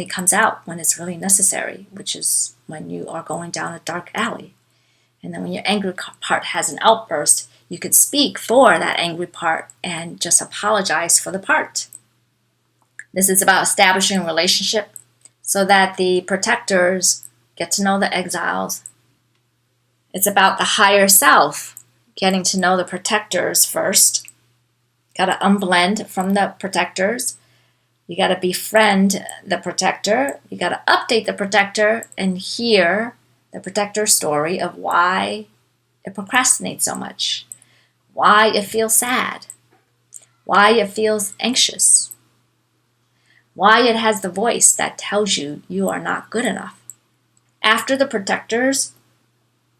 comes out when it's really necessary, which is when you are going down a dark alley. And then when your angry part has an outburst, you could speak for that angry part and just apologize for the part. This is about establishing a relationship so that the protectors get to know the exiles. It's about the higher self getting to know the protectors first. Got to unblend from the protectors. You got to befriend the protector. You got to update the protector and hear the protector's story of why it procrastinates so much, why it feels sad, why it feels anxious, why it has the voice that tells you you are not good enough. After the protectors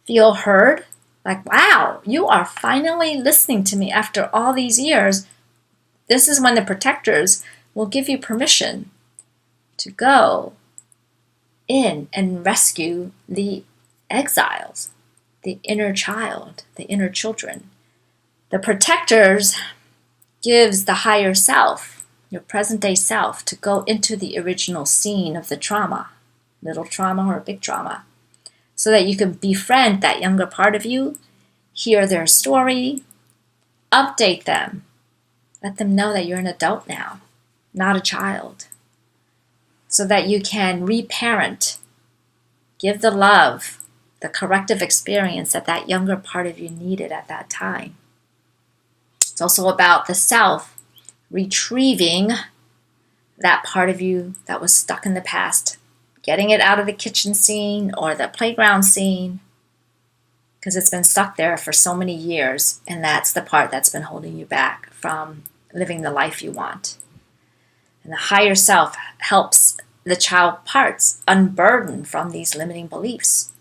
feel heard, like, wow, you are finally listening to me after all these years, this is when the protectors will give you permission to go in and rescue the exiles. the inner child, the inner children. The protectors gives the higher self, your present day self, to go into the original scene of the trauma, little trauma or big trauma, so that you can befriend that younger part of you, hear their story, update them, let them know that you're an adult now, not a child, so that you can reparent, give the love, the corrective experience that that younger part of you needed at that time. It's also about the self retrieving that part of you that was stuck in the past, getting it out of the kitchen scene or the playground scene, because it's been stuck there for so many years, and that's the part that's been holding you back from living the life you want. And the higher self helps the child parts unburden from these limiting beliefs.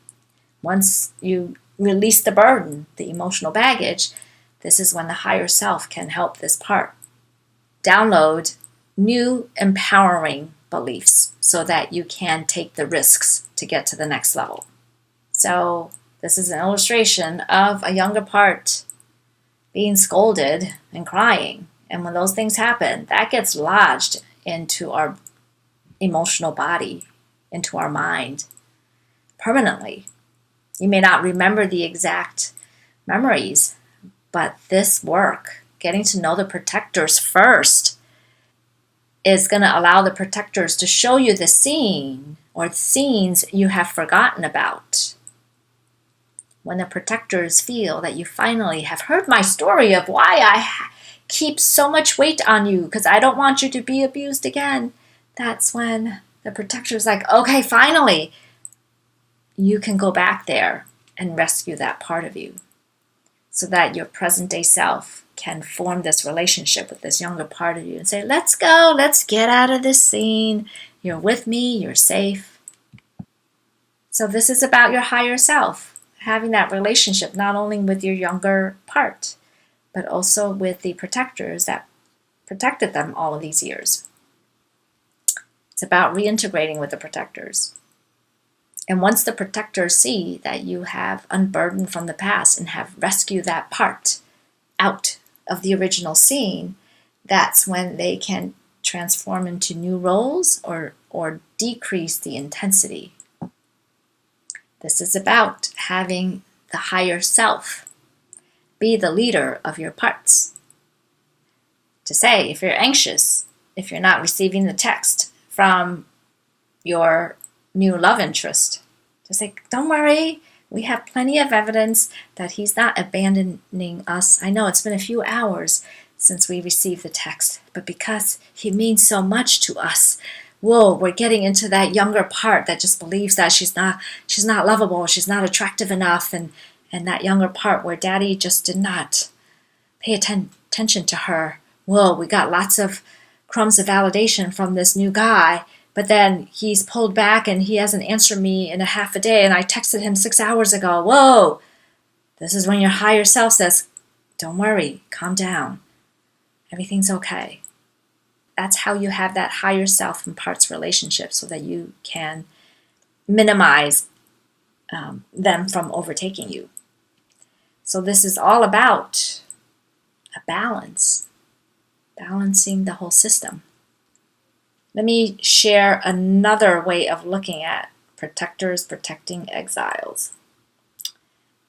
Once you release the burden, the emotional baggage, this is when the higher self can help this part download new empowering beliefs so that you can take the risks to get to the next level. So this is an illustration of a younger part being scolded and crying. And when those things happen, that gets lodged into our emotional body, into our mind permanently. You may not remember the exact memories, but this work, getting to know the protectors first, is going to allow the protectors to show you the scene or the scenes you have forgotten about. When the protectors feel that you finally have heard my story of why I keep so much weight on you because I don't want you to be abused again, that's when the protector's like, okay, finally, you can go back there and rescue that part of you so that your present day self can form this relationship with this younger part of you and say, let's go, let's get out of this scene. You're with me, you're safe. So this is about your higher self, having that relationship not only with your younger part, but also with the protectors that protected them all of these years. It's about reintegrating with the protectors. And once the protectors see that you have unburdened from the past and have rescued that part out of the original scene, that's when they can transform into new roles or decrease the intensity. This is about having the higher self be the leader of your parts. To say, if you're anxious, if you're not receiving the text from your new love interest, to say, don't worry, we have plenty of evidence that he's not abandoning us. I know it's been a few hours since we received the text, but because he means so much to us, whoa, we're getting into that younger part that just believes that she's not lovable, she's not attractive enough, and that younger part where daddy just did not pay attention to her. Whoa, we got lots of crumbs of validation from this new guy, but then he's pulled back and he hasn't answered me in a half a day, and I texted him 6 hours ago. Whoa! This is when your higher self says, don't worry, calm down. Everything's okay. That's how you have that higher self and parts relationship so that you can minimize them from overtaking you. So this is all about a balance, balancing the whole system. Let me share another way of looking at protectors protecting exiles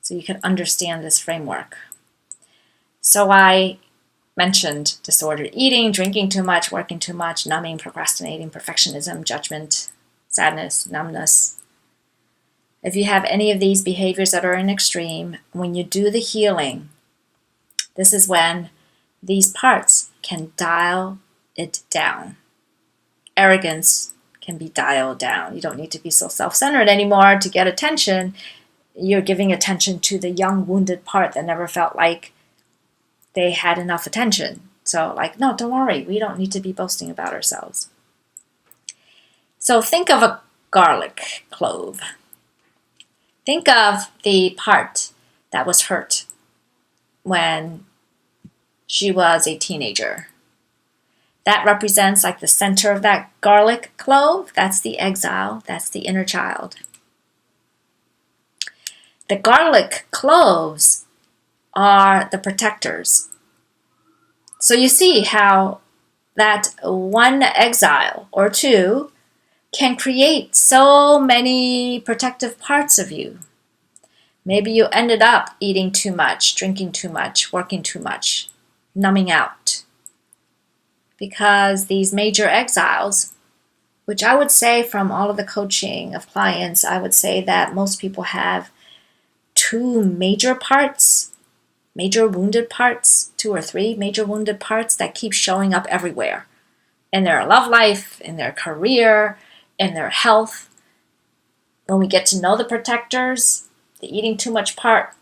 so you can understand this framework. So I mentioned disordered eating, drinking too much, working too much, numbing, procrastinating, perfectionism, judgment, sadness, numbness. If you have any of these behaviors that are in extreme, when you do the healing, this is when these parts can dial it down. Arrogance can be dialed down. You don't need to be so self-centered anymore to get attention. You're giving attention to the young, wounded part that never felt like they had enough attention. So no, don't worry. We don't need to be boasting about ourselves. So think of a garlic clove. Think of the part that was hurt when she was a teenager. That represents the center of that garlic clove. That's the exile. That's the inner child. The garlic cloves are the protectors. So you see how that one exile or two can create so many protective parts of you. Maybe you ended up eating too much, drinking too much, working too much, numbing out. Because these major exiles, which I would say from all of the coaching of clients, I would say that most people have two major parts, major wounded parts, 2 or 3 major wounded parts that keep showing up everywhere. In their love life, in their career, in their health. When we get to know the protectors, the eating too much part,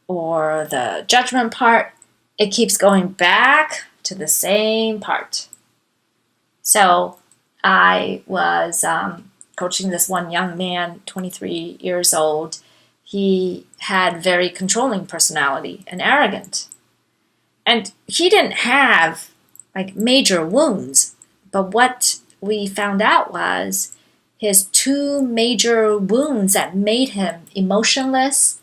or the judgment part, it keeps going back to the same part. So I was coaching this one young man, 23 years old. He had very controlling personality and arrogant. And he didn't have like major wounds, but what we found out was his 2 major wounds that made him emotionless,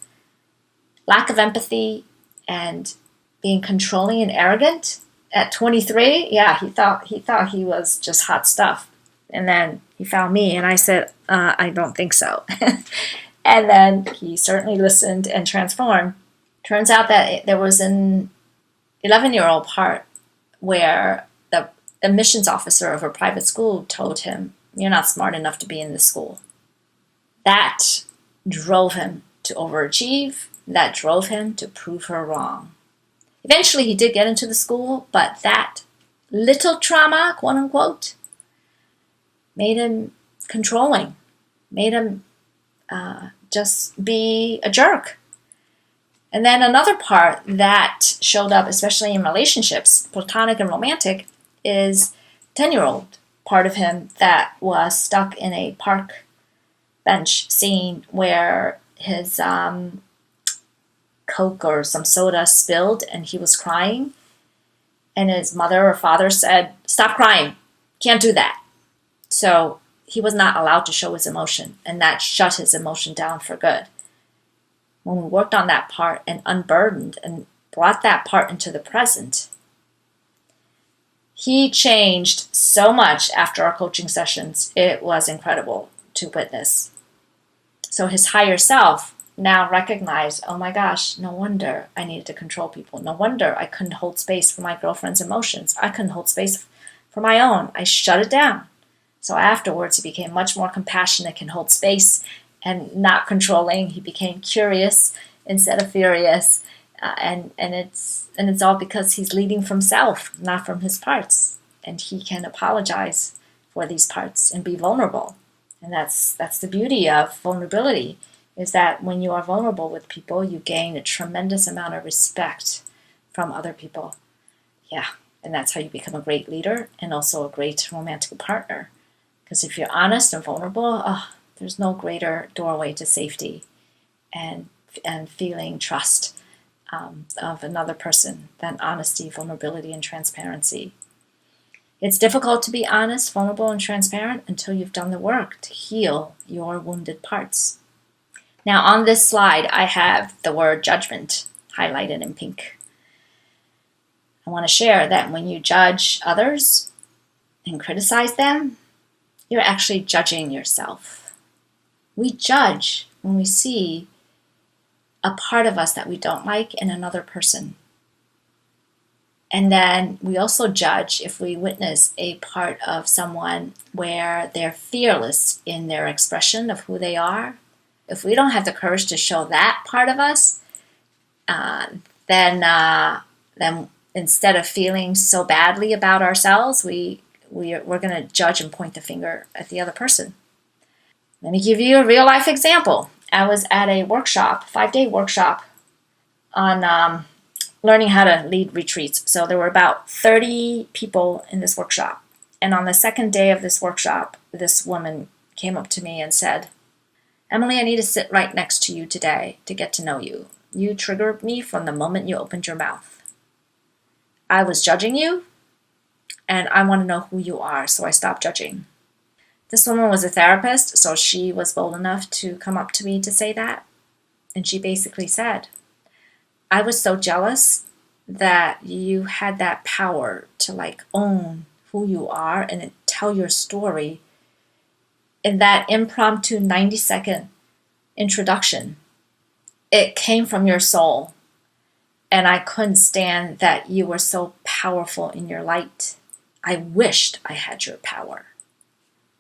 lack of empathy, and being controlling and arrogant. At 23, yeah, he thought he was just hot stuff. And then he found me and I said, I don't think so. And then he certainly listened and transformed. Turns out that there was an 11-year-old part where the admissions officer of a private school told him, "You're not smart enough to be in this school." That drove him to overachieve. That drove him to prove her wrong. Eventually he did get into the school, but that little trauma, quote unquote, made him controlling, made him just be a jerk. And then another part that showed up, especially in relationships, platonic and romantic, is 10-year-old part of him that was stuck in a park bench scene where his Coke or some soda spilled and he was crying. And his mother or father said, "Stop crying. Can't do that." So he was not allowed to show his emotion, and that shut his emotion down for good. When we worked on that part and unburdened and brought that part into the present, he changed so much after our coaching sessions. It was incredible to witness. So his higher self now recognized, oh my gosh, no wonder I needed to control people. No wonder I couldn't hold space for my girlfriend's emotions. I couldn't hold space for my own. I shut it down. So afterwards, he became much more compassionate, can hold space and not controlling. He became curious instead of furious. And it's all because he's leading from self, not from his parts. And he can apologize for these parts and be vulnerable. And that's the beauty of vulnerability, is that when you are vulnerable with people, you gain a tremendous amount of respect from other people. Yeah, and that's how you become a great leader and also a great romantic partner. Because if you're honest and vulnerable, there's no greater doorway to safety and feeling trust of another person than honesty, vulnerability, and transparency. It's difficult to be honest, vulnerable, and transparent until you've done the work to heal your wounded parts. Now on this slide, I have the word judgment highlighted in pink. I want to share that when you judge others and criticize them, you're actually judging yourself. We judge when we see a part of us that we don't like in another person. And then we also judge if we witness a part of someone where they're fearless in their expression of who they are. If we don't have the courage to show that part of us, then instead of feeling so badly about ourselves, we're going to judge and point the finger at the other person. Let me give you a real life example. I was at a workshop, 5-day workshop on learning how to lead retreats. So there were about 30 people in this workshop. And on the second day of this workshop, this woman came up to me and said, "Emily, I need to sit right next to you today to get to know you. You triggered me from the moment you opened your mouth. I was judging you, and I want to know who you are, so I stopped judging." This woman was a therapist, so she was bold enough to come up to me to say that. And she basically said, I was so jealous that you had that power to like own who you are and tell your story in that impromptu 90-second introduction. It came from your soul. And I couldn't stand that you were so powerful in your light. I wished I had your power.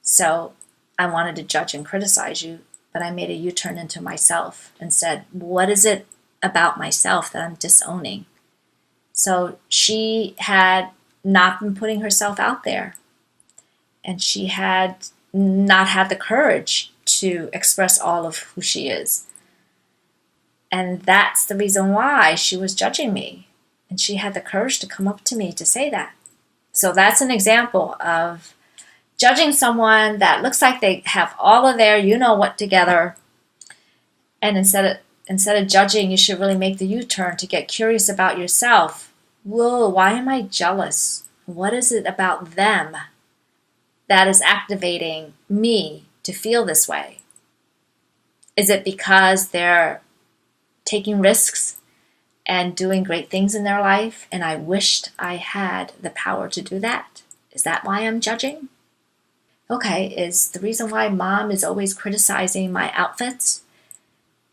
So I wanted to judge and criticize you, but I made a U-turn into myself and said, what is it about myself that I'm disowning? So she had not been putting herself out there, and she had not had the courage to express all of who she is. And that's the reason why she was judging me. And she had the courage to come up to me to say that. So that's an example of judging someone that looks like they have all of their you-know-what together. And instead of judging, you should really make the U-turn to get curious about yourself. Whoa, why am I jealous? What is it about them that is activating me to feel this way? Is it because they're taking risks and doing great things in their life, and I wished I had the power to do that? Is that why I'm judging? Okay, is the reason why mom is always criticizing my outfits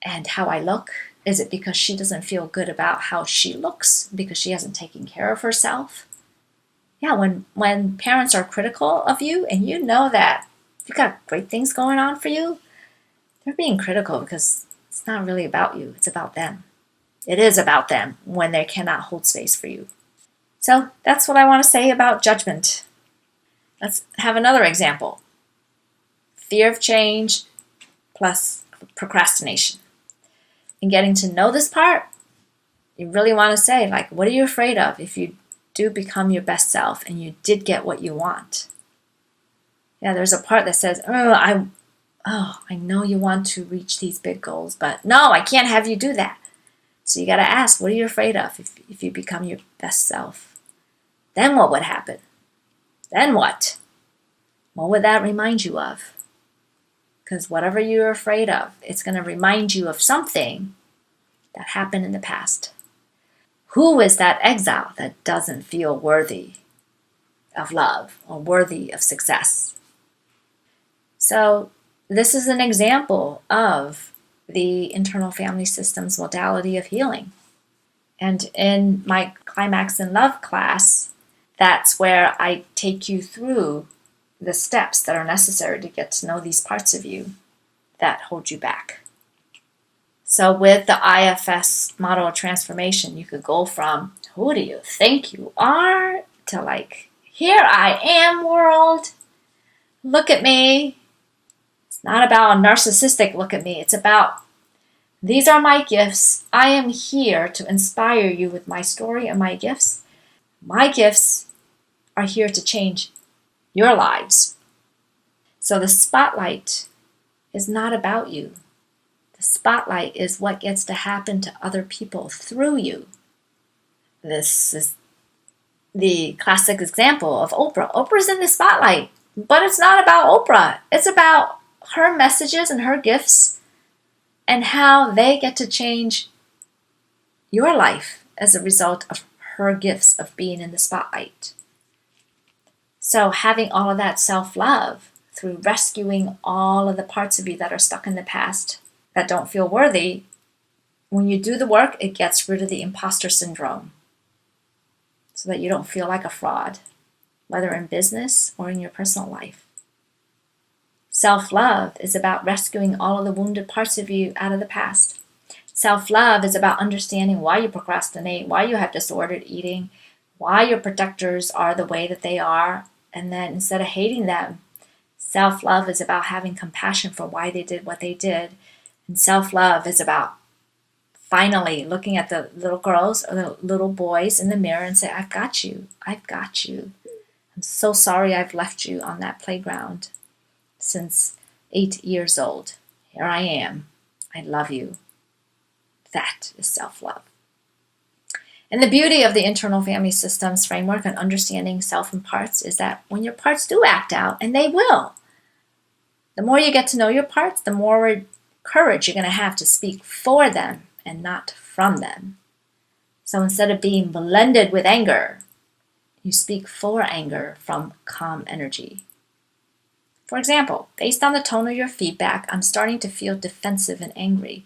and how I look, is it because she doesn't feel good about how she looks because she hasn't taken care of herself? Yeah, when parents are critical of you and you know that you've got great things going on for you, they're being critical because it's not really about you, it's about them. It is about them when they cannot hold space for you. So that's what I want to say about judgment. Let's have another example. Fear of change plus procrastination. In getting to know this part, you really want to say, like, what are you afraid of if you do become your best self and you did get what you want? Yeah, there's a part that says, I know you want to reach these big goals, but no, I can't have you do that. So you got to ask, what are you afraid of if you become your best self? Then what would happen? Then what? What would that remind you of? Because whatever you're afraid of, it's going to remind you of something that happened in the past. Who is that exile that doesn't feel worthy of love or worthy of success? So this is an example of the internal family systems modality of healing. And in my Climax in Love class, that's where I take you through the steps that are necessary to get to know these parts of you that hold you back. So with the IFS model of transformation, you could go from, who do you think you are, to like, here I am, world. Look at me. It's not about a narcissistic look at me. It's about, these are my gifts. I am here to inspire you with my story and my gifts. My gifts are here to change your lives. So the spotlight is not about you. The spotlight is what gets to happen to other people through you. This is the classic example of Oprah. Oprah's in the spotlight, but it's not about Oprah. It's about her messages and her gifts and how they get to change your life as a result of her gifts of being in the spotlight. So having all of that self-love through rescuing all of the parts of you that are stuck in the past that don't feel worthy, when you do the work, it gets rid of the imposter syndrome so that you don't feel like a fraud, whether in business or in your personal life. Self-love is about rescuing all of the wounded parts of you out of the past. Self-love is about understanding why you procrastinate, why you have disordered eating, why your protectors are the way that they are, and then instead of hating them, self-love is about having compassion for why they did what they did. And self-love is about finally looking at the little girls or the little boys in the mirror and say, I've got you. I've got you. I'm so sorry I've left you on that playground since 8 years old. Here I am. I love you. That is self-love. And the beauty of the internal family systems framework and understanding self and parts is that when your parts do act out, and they will, the more you get to know your parts, the more courage you're going to have to speak for them and not from them. So instead of being blended with anger, you speak for anger from calm energy. For example, based on the tone of your feedback, I'm starting to feel defensive and angry.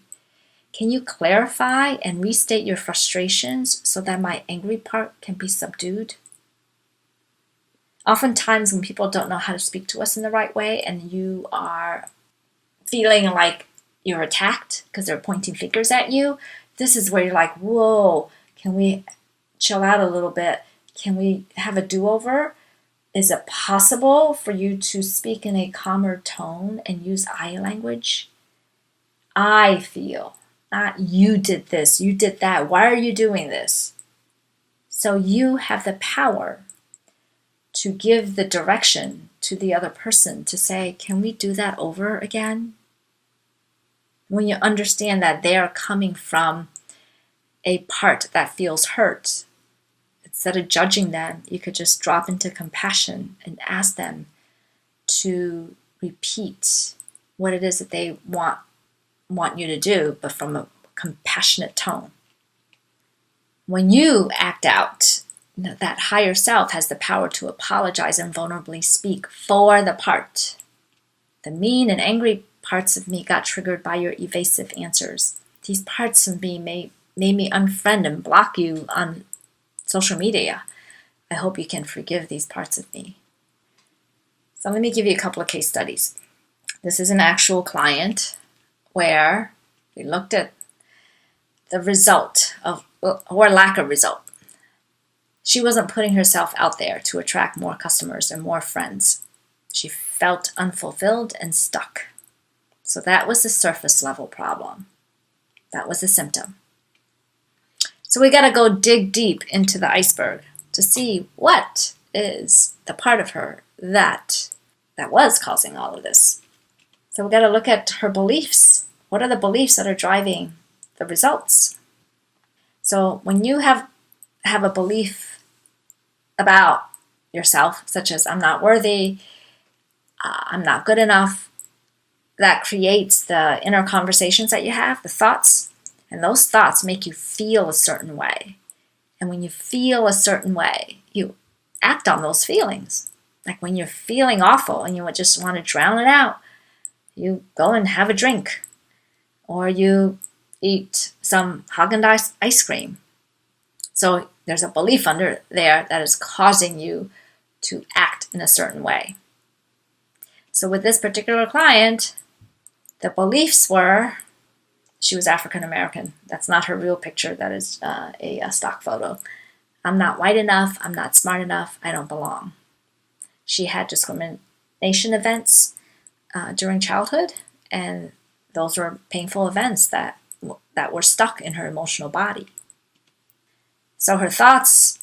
Can you clarify and restate your frustrations so that my angry part can be subdued? Oftentimes when people don't know how to speak to us in the right way and you are feeling like you're attacked because they're pointing fingers at you, this is where you're like, whoa, can we chill out a little bit? Can we have a do-over? Is it possible for you to speak in a calmer tone and use I language? I feel, not you did this, you did that. Why are you doing this? So you have the power to give the direction to the other person to say, can we do that over again? When you understand that they are coming from a part that feels hurt, instead of judging them, you could just drop into compassion and ask them to repeat what it is that they want you to do, but from a compassionate tone. When you act out, that higher self has the power to apologize and vulnerably speak for the part. The mean and angry parts of me got triggered by your evasive answers. These parts of me made me unfriend and block you on social media. I hope you can forgive these parts of me. So let me give you a couple of case studies. This is an actual client where we looked at the result of, or lack of result. She wasn't putting herself out there to attract more customers and more friends. She felt unfulfilled and stuck. So that was the surface level problem. That was a symptom. So we got to go dig deep into the iceberg to see what is the part of her that was causing all of this. So we got to look at her beliefs. What are the beliefs that are driving the results? So when you have a belief about yourself, such as I'm not worthy, I'm not good enough, that creates the inner conversations that you have, the thoughts, and those thoughts make you feel a certain way. And when you feel a certain way, you act on those feelings. Like when you're feeling awful and you would just want to drown it out, you go and have a drink, or you eat some Haagen-Dazs ice cream. So there's a belief under there that is causing you to act in a certain way. So with this particular client, the beliefs were she was African American. That's not her real picture. That is a stock photo. I'm not white enough. I'm not smart enough. I don't belong. She had discrimination events during childhood, and those were painful events that were stuck in her emotional body. So her thoughts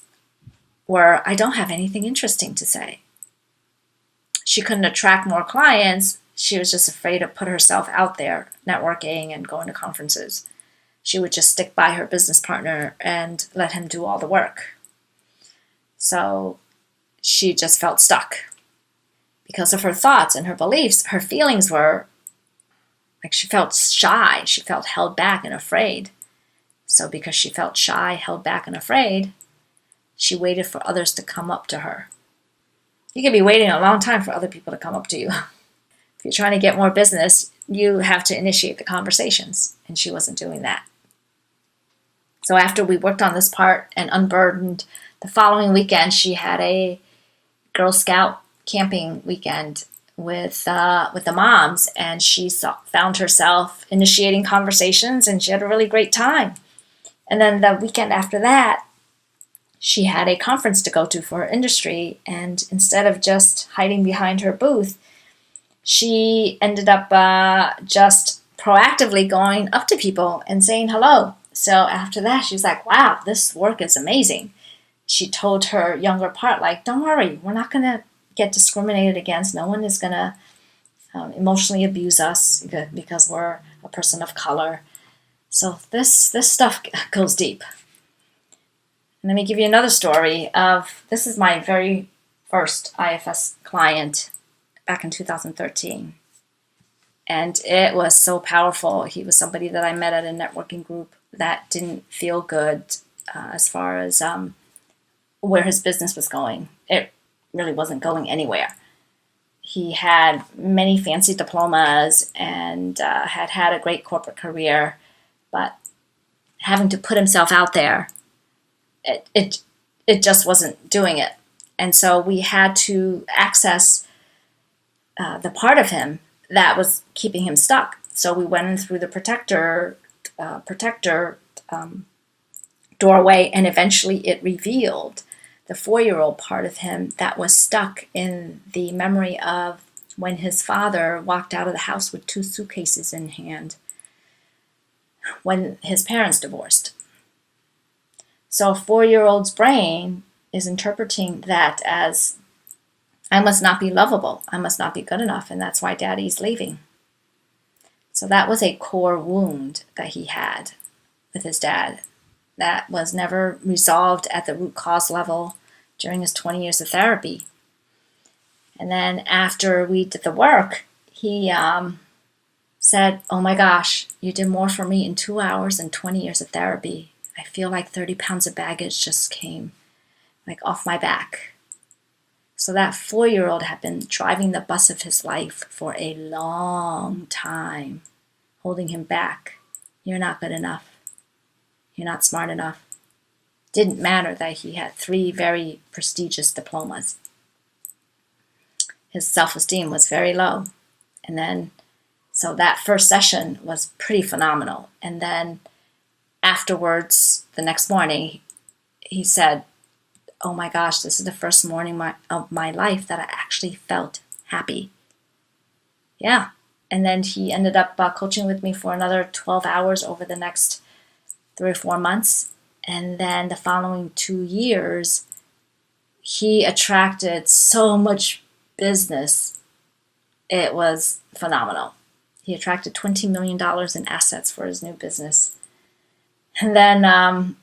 were, I don't have anything interesting to say. She couldn't attract more clients. She was just afraid to put herself out there, networking and going to conferences. She would just stick by her business partner and let him do all the work. So she just felt stuck. Because of her thoughts and her beliefs, her feelings were like she felt shy. She felt held back and afraid. So because she felt shy, held back, and afraid, she waited for others to come up to her. You could be waiting a long time for other people to come up to you. If you're trying to get more business, you have to initiate the conversations, and she wasn't doing that. So after we worked on this part and unburdened, the following weekend she had a Girl Scout camping weekend with the moms, and she found herself initiating conversations, and she had a really great time. And then the weekend after that, she had a conference to go to for her industry, and instead of just hiding behind her booth, she ended up just proactively going up to people and saying hello. So after that, she was like, wow, this work is amazing. She told her younger part, like, don't worry, we're not going to get discriminated against. No one is going to emotionally abuse us because we're a person of color. So this stuff goes deep. And let me give you another story of, this is my very first IFS client back in 2013. And it was so powerful. He was somebody that I met at a networking group that didn't feel good as far as where his business was going. It really wasn't going anywhere. He had many fancy diplomas and had had a great corporate career, but having to put himself out there, it just wasn't doing it. And so we had to access the part of him that was keeping him stuck. So we went in through the protector doorway, and eventually it revealed the 4-year-old part of him that was stuck in the memory of when his father walked out of the house with 2 suitcases in hand when his parents divorced. So a 4-year-old's brain is interpreting that as, I must not be lovable, I must not be good enough, and that's why daddy's leaving. So that was a core wound that he had with his dad that was never resolved at the root cause level during his 20 years of therapy. And then after we did the work, he said, "Oh my gosh, you did more for me in 2 hours than 20 years of therapy. I feel like 30 pounds of baggage just came like off my back." So that 4-year-old had been driving the bus of his life for a long time, holding him back. You're not good enough. You're not smart enough. Didn't matter that he had 3 very prestigious diplomas. His self-esteem was very low. And then, so that first session was pretty phenomenal. And then afterwards, the next morning, he said, "Oh my gosh, this is the first morning of my life that I actually felt happy." Yeah. And then he ended up coaching with me for another 12 hours over the next 3 or 4 months. And then the following 2 years, he attracted so much business. It was phenomenal. He attracted $20 million in assets for his new business. And then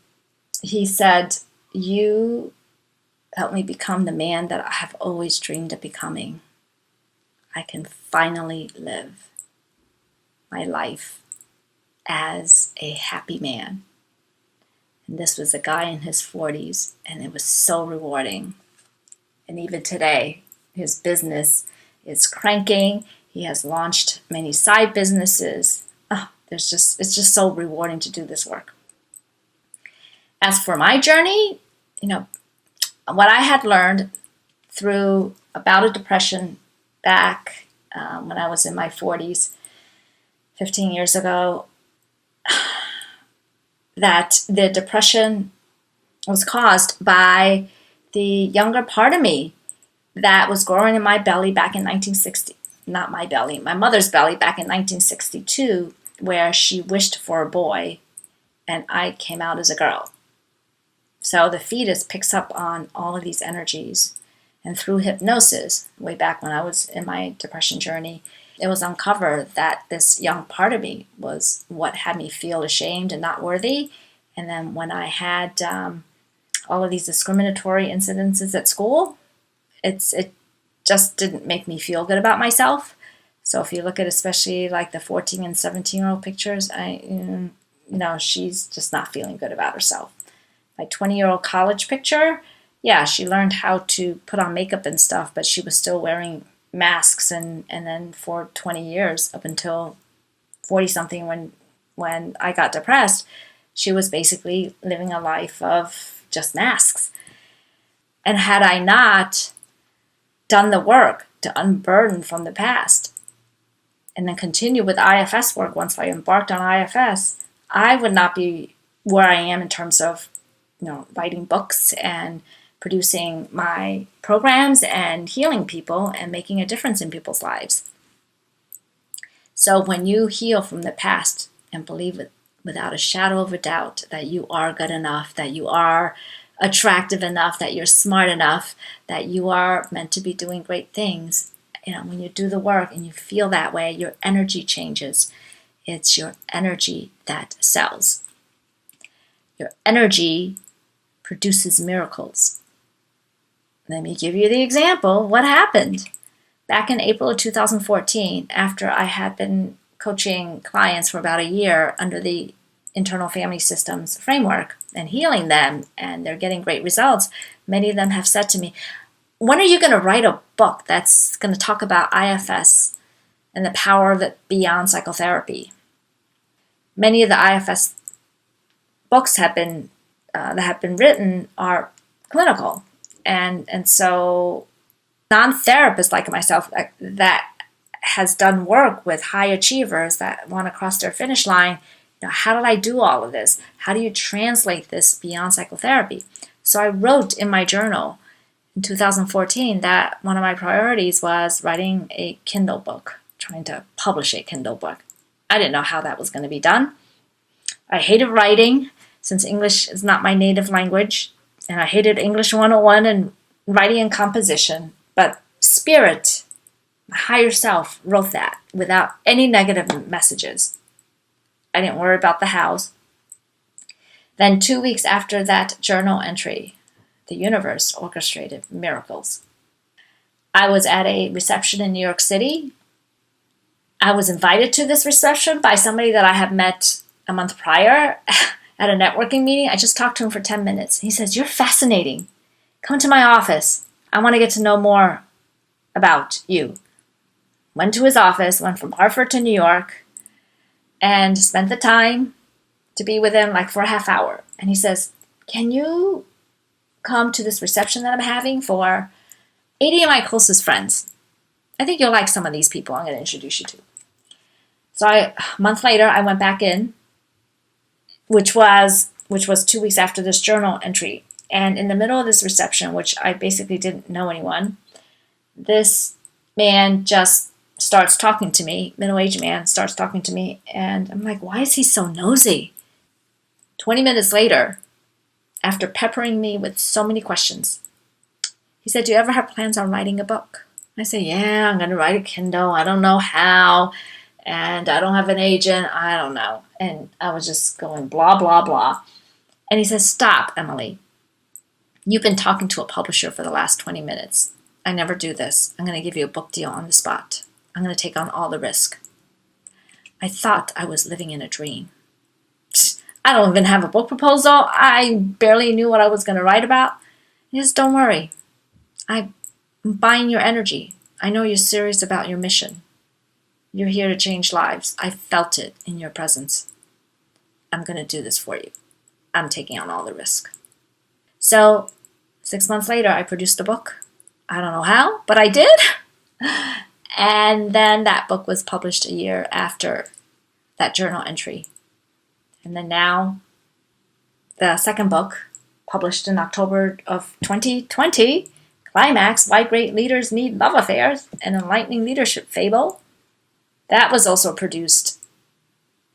he said, "You helped me become the man that I have always dreamed of becoming. I can finally live my life as a happy man." And this was a guy in his 40s, and it was so rewarding. And even today, his business is cranking. He has launched many side businesses. Oh, it's just so rewarding to do this work. As for my journey, what I had learned through a bout of depression back when I was in my 40s, 15 years ago, that the depression was caused by the younger part of me that was growing in my belly back in 1960. Not my belly, my mother's belly back in 1962, where she wished for a boy, and I came out as a girl. So the fetus picks up on all of these energies. And through hypnosis, way back when I was in my depression journey, it was uncovered that this young part of me was what had me feel ashamed and not worthy. And then when I had all of these discriminatory incidences at school, it just didn't make me feel good about myself. So if you look at especially like the 14 and 17-year-old pictures, she's just not feeling good about herself. My 20-year-old college picture, yeah, she learned how to put on makeup and stuff, but she was still wearing masks, and then for 20 years, up until 40-something when I got depressed, she was basically living a life of just masks. And had I not done the work to unburden from the past and then continue with IFS work once I embarked on IFS, I would not be where I am in terms of writing books and producing my programs and healing people and making a difference in people's lives. So when you heal from the past and believe it without a shadow of a doubt that you are good enough, that you are attractive enough, that you're smart enough, that you are meant to be doing great things, when you do the work and you feel that way, your energy changes. It's your energy that sells. Your energy produces miracles. Let me give you the example. What happened? Back in April of 2014, after I had been coaching clients for about a year under the internal family systems framework and healing them, and they're getting great results, many of them have said to me, when are you going to write a book that's going to talk about IFS and the power of it beyond psychotherapy? Many of the IFS books that have been written are clinical, and so non-therapists like myself that has done work with high achievers that want to cross their finish line. How did I do all of this? How do you translate this beyond psychotherapy? So I wrote in my journal in 2014 that one of my priorities was writing a Kindle book, trying to publish a Kindle book. I didn't know how that was going to be done. I hated writing since English is not my native language, and I hated English 101 and writing and composition. But Spirit, my higher self, wrote that without any negative messages. I didn't worry about the hows. Then 2 weeks after that journal entry, the universe orchestrated miracles. I was at a reception in New York City. I was invited to this reception by somebody that I had met a month prior at a networking meeting. I just talked to him for 10 minutes. He says, "You're fascinating. Come to my office. I want to get to know more about you." Went to his office, went from Hartford to New York, and spent the time to be with him like for a half hour. And he says, "Can you come to this reception that I'm having for 80 of my closest friends? I think you'll like some of these people I'm going to introduce you to." So a month later, I went back in, which was 2 weeks after this journal entry. And in the middle of this reception, which I basically didn't know anyone, this man just starts talking to me, middle-aged man starts talking to me, and I'm like, why is he so nosy? 20 minutes later, after peppering me with so many questions, he said, "Do you ever have plans on writing a book?" I said, "Yeah, I'm going to write a Kindle. I don't know how, and I don't have an agent. I don't know." And I was just going blah, blah, blah. And he says, "Stop, Emily. You've been talking to a publisher for the last 20 minutes. I never do this. I'm going to give you a book deal on the spot. I'm going to take on all the risk." I thought I was living in a dream. I don't even have a book proposal. I barely knew what I was going to write about. He says, "Don't worry. I'm buying your energy. I know you're serious about your mission. You're here to change lives. I felt it in your presence. I'm going to do this for you. I'm taking on all the risk." So 6 months later, I produced a book. I don't know how, but I did. And then that book was published a year after that journal entry. And then now, the second book, published in October of 2020, CLIMAX, Why Great Leaders Need Love Affairs, an Enlightening Leadership Fable. That was also produced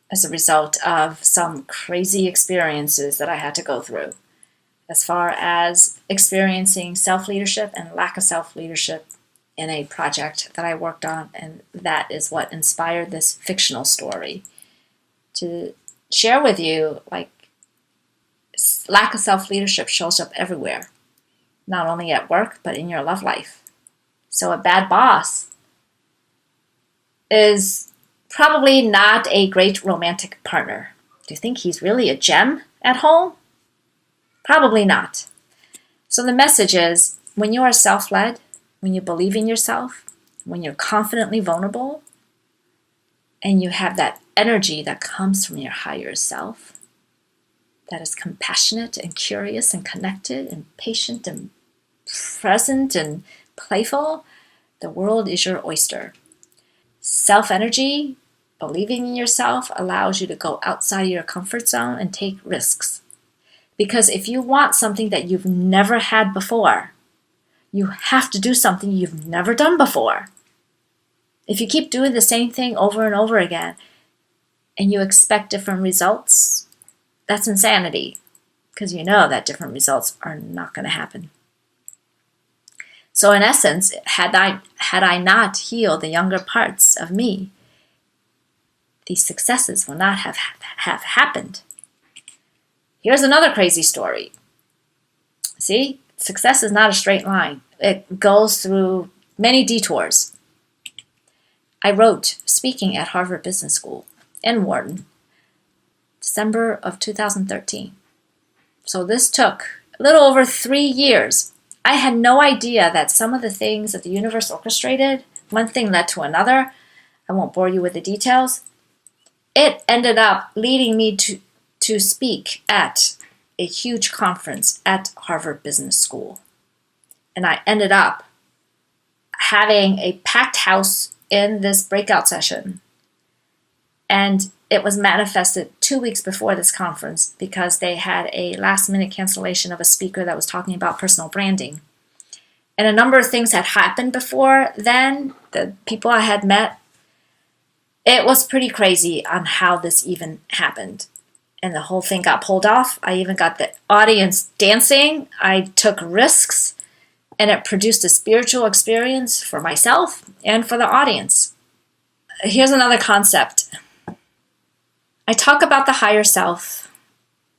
as a result of some crazy experiences that I had to go through, as far as experiencing self-leadership and lack of self-leadership in a project that I worked on. And that is what inspired this fictional story to share with you. Like, lack of self-leadership shows up everywhere, not only at work, but in your love life. So a bad boss is probably not a great romantic partner. Do you think he's really a gem at home? Probably not. So the message is, when you are self-led, when you believe in yourself, when you're confidently vulnerable, and you have that energy that comes from your higher self, that is compassionate and curious and connected and patient and present and playful, the world is your oyster. Self-energy, believing in yourself, allows you to go outside of your comfort zone and take risks. Because if you want something that you've never had before, you have to do something you've never done before. If you keep doing the same thing over and over again, and you expect different results, that's insanity, because you know that different results are not going to happen. So in essence, had I not healed the younger parts of me, these successes will not have happened. Here's another crazy story. See, success is not a straight line. It goes through many detours. I wrote Speaking at Harvard Business School in Wharton, December of 2013. So this took a little over 3 years. I had no idea that some of the things that the universe orchestrated, one thing led to another. I won't bore you with the details. It ended up leading me to speak at a huge conference at Harvard Business School. And I ended up having a packed house in this breakout session. And it was manifested 2 weeks before this conference because they had a last-minute cancellation of a speaker that was talking about personal branding. And a number of things had happened before then, the people I had met. It was pretty crazy on how this even happened. And the whole thing got pulled off. I even got the audience dancing. I took risks, and it produced a spiritual experience for myself and for the audience. Here's another concept. I talk about the higher self,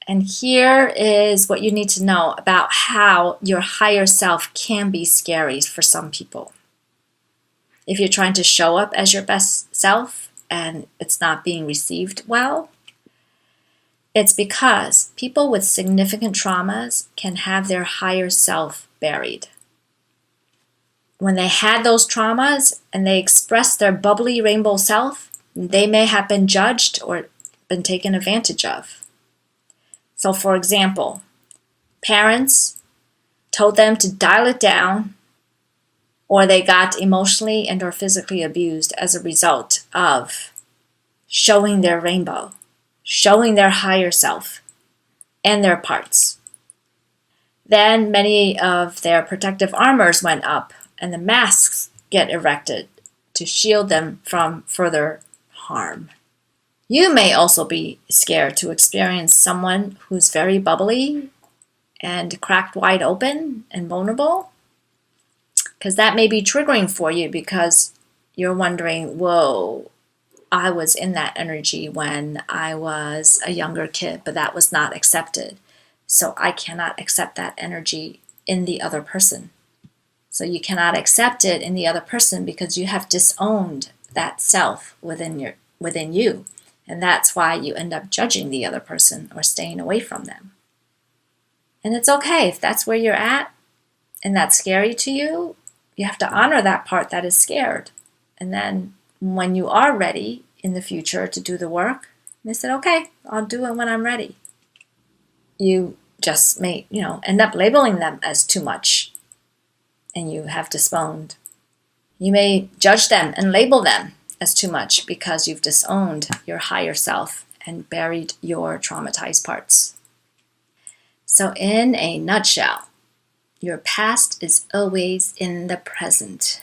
and here is what you need to know about how your higher self can be scary for some people. If you're trying to show up as your best self and it's not being received well, it's because people with significant traumas can have their higher self buried. When they had those traumas and they expressed their bubbly rainbow self, they may have been judged or been taken advantage of. So for example, parents told them to dial it down, or they got emotionally and or physically abused as a result of showing their rainbow, showing their higher self and their parts. Then many of their protective armors went up and the masks get erected to shield them from further harm. You may also be scared to experience someone who's very bubbly and cracked wide open and vulnerable, because that may be triggering for you because you're wondering, whoa, I was in that energy when I was a younger kid, but that was not accepted. So I cannot accept that energy in the other person. So you cannot accept it in the other person because you have disowned that self within you. And that's why you end up judging the other person or staying away from them. And it's okay if that's where you're at and that's scary to you. You have to honor that part that is scared. And then when you are ready in the future to do the work, they said, okay, I'll do it when I'm ready. You just may, end up labeling them as too much. And you have disowned. You may judge them and label them as too much because you've disowned your higher self and buried your traumatized parts. So in a nutshell, your past is always in the present.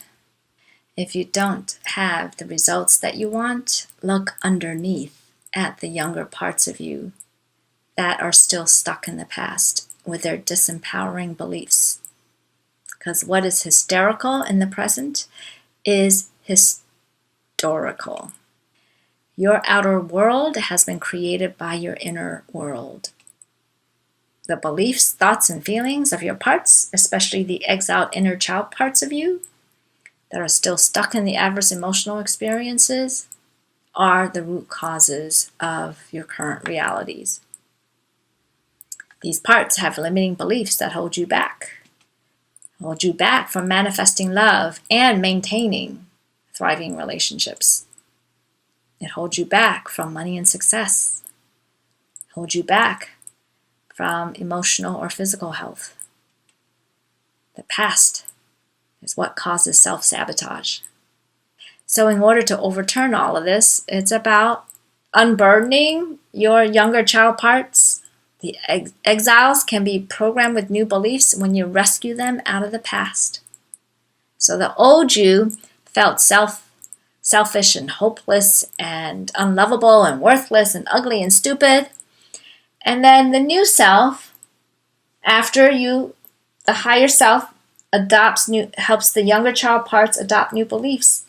If you don't have the results that you want, look underneath at the younger parts of you that are still stuck in the past with their disempowering beliefs. Because what is hysterical in the present is historical. Your outer world has been created by your inner world. The beliefs, thoughts, and feelings of your parts, especially the exiled inner child parts of you that are still stuck in the adverse emotional experiences, are the root causes of your current realities. These parts have limiting beliefs that hold you back from manifesting love and maintaining thriving relationships. It holds you back from money and success. It holds you back from emotional or physical health. The past is what causes self-sabotage. So in order to overturn all of this, it's about unburdening your younger child parts. The exiles can be programmed with new beliefs when you rescue them out of the past. So the old you felt selfish and hopeless and unlovable and worthless and ugly and stupid. And then the new self, after the higher self helps the younger child parts adopt new beliefs.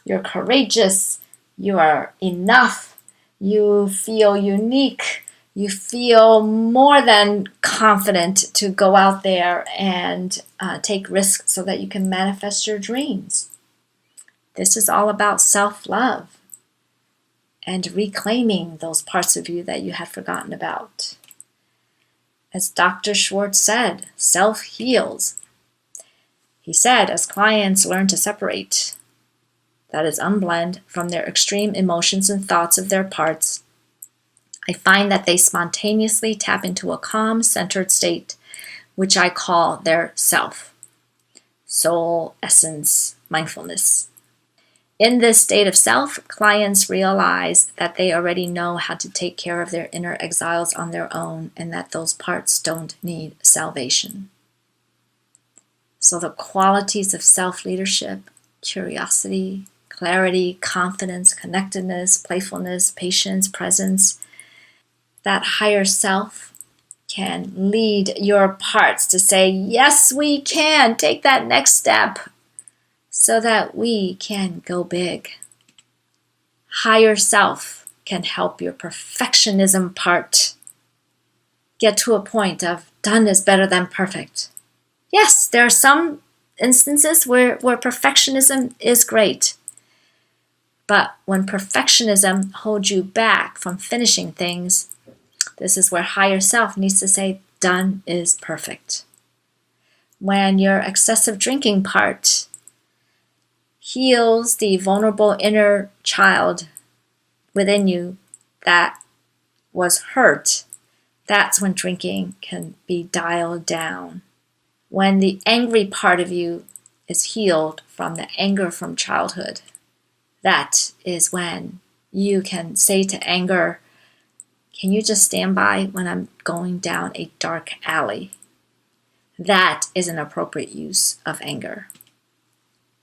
You're courageous. You are enough. You feel unique. You feel more than confident to go out there and take risks so that you can manifest your dreams. This is all about self-love and reclaiming those parts of you that you had forgotten about. As Dr. Schwartz said, self heals. He said, as clients learn to separate, that is, unblend from their extreme emotions and thoughts of their parts, I find that they spontaneously tap into a calm, centered state, which I call their self, soul, essence, mindfulness. In this state of self, clients realize that they already know how to take care of their inner exiles on their own and that those parts don't need salvation. So the qualities of self-leadership, curiosity, clarity, confidence, connectedness, playfulness, patience, presence, that higher self can lead your parts to say, yes, we can take that next step so that we can go big. Higher self can help your perfectionism part get to a point of done is better than perfect. Yes, there are some instances where perfectionism is great. But when perfectionism holds you back from finishing things, this is where higher self needs to say, done is perfect. When your excessive drinking part heals the vulnerable inner child within you that was hurt, that's when drinking can be dialed down. When the angry part of you is healed from the anger from childhood, that is when you can say to anger, can you just stand by when I'm going down a dark alley? That is an appropriate use of anger.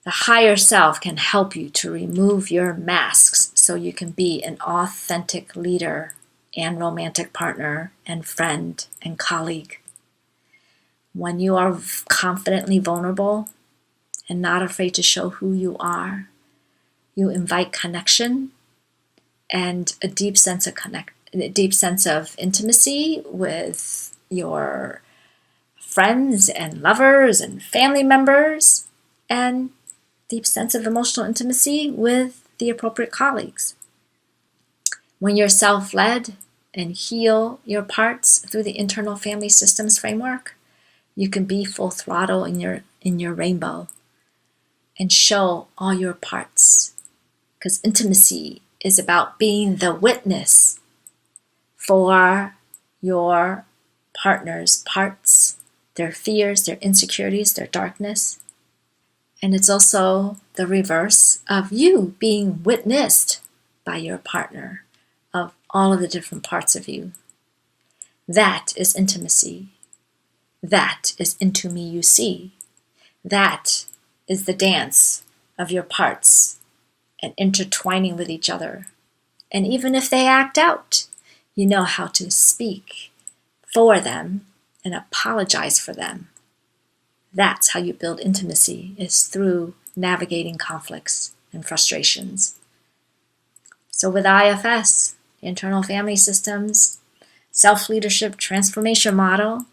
The higher self can help you to remove your masks so you can be an authentic leader and romantic partner and friend and colleague. When you are confidently vulnerable and not afraid to show who you are, you invite connection and a deep sense of intimacy with your friends and lovers and family members, and deep sense of emotional intimacy with the appropriate colleagues. When you're self-led and heal your parts through the internal family systems framework, you can be full throttle in your rainbow and show all your parts. Because intimacy is about being the witness for your partner's parts, their fears, their insecurities, their darkness. And it's also the reverse of you being witnessed by your partner of all of the different parts of you. That is intimacy. That is into me you see. That is the dance of your parts and intertwining with each other. And even if they act out, you know how to speak for them and apologize for them. That's how you build intimacy, is through navigating conflicts and frustrations. So with IFS, Internal Family Systems, Self-Leadership Transformation Model,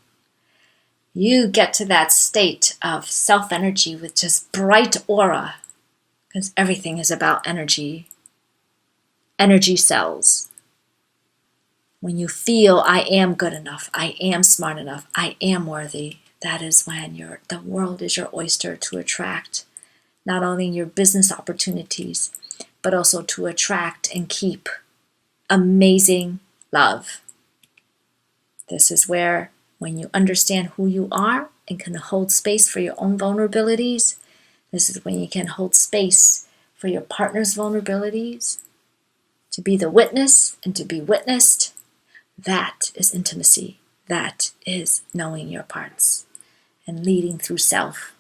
you get to that state of self-energy with just bright aura, because everything is about energy. Energy cells. When you feel I am good enough, I am smart enough, I am worthy, that is when the world is your oyster to attract not only your business opportunities, but also to attract and keep amazing love. This is where, when you understand who you are and can hold space for your own vulnerabilities, this is when you can hold space for your partner's vulnerabilities, to be the witness and to be witnessed. That is intimacy. That is knowing your parts and leading through self.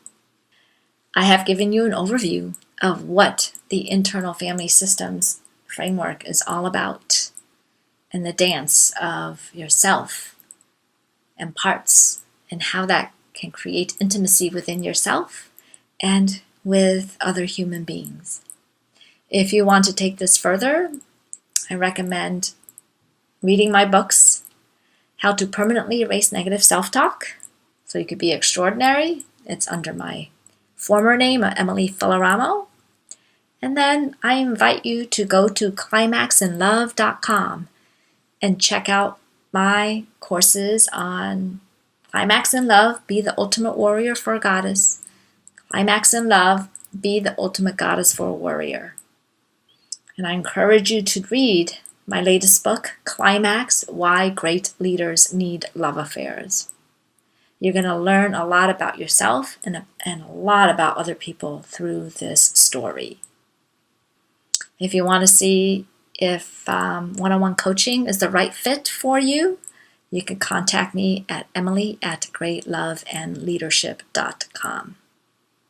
I have given you an overview of what the internal family systems framework is all about and the dance of yourself and parts and how that can create intimacy within yourself and with other human beings. If you want to take this further, I recommend reading my books, How to Permanently Erase Negative Self-Talk, so you could be extraordinary. It's under my former name, Emily Filoramo. And then I invite you to go to climaxinlove.com and check out my courses on Climax in Love, Be the Ultimate Warrior for a Goddess. Climax in Love, Be the Ultimate Goddess for a Warrior. And I encourage you to read my latest book, Climax, Why Great Leaders Need Love Affairs. You're going to learn a lot about yourself and a lot about other people through this story. If you want to see if one-on-one coaching is the right fit for you, you can contact me at Emily@greatloveandleadership.com.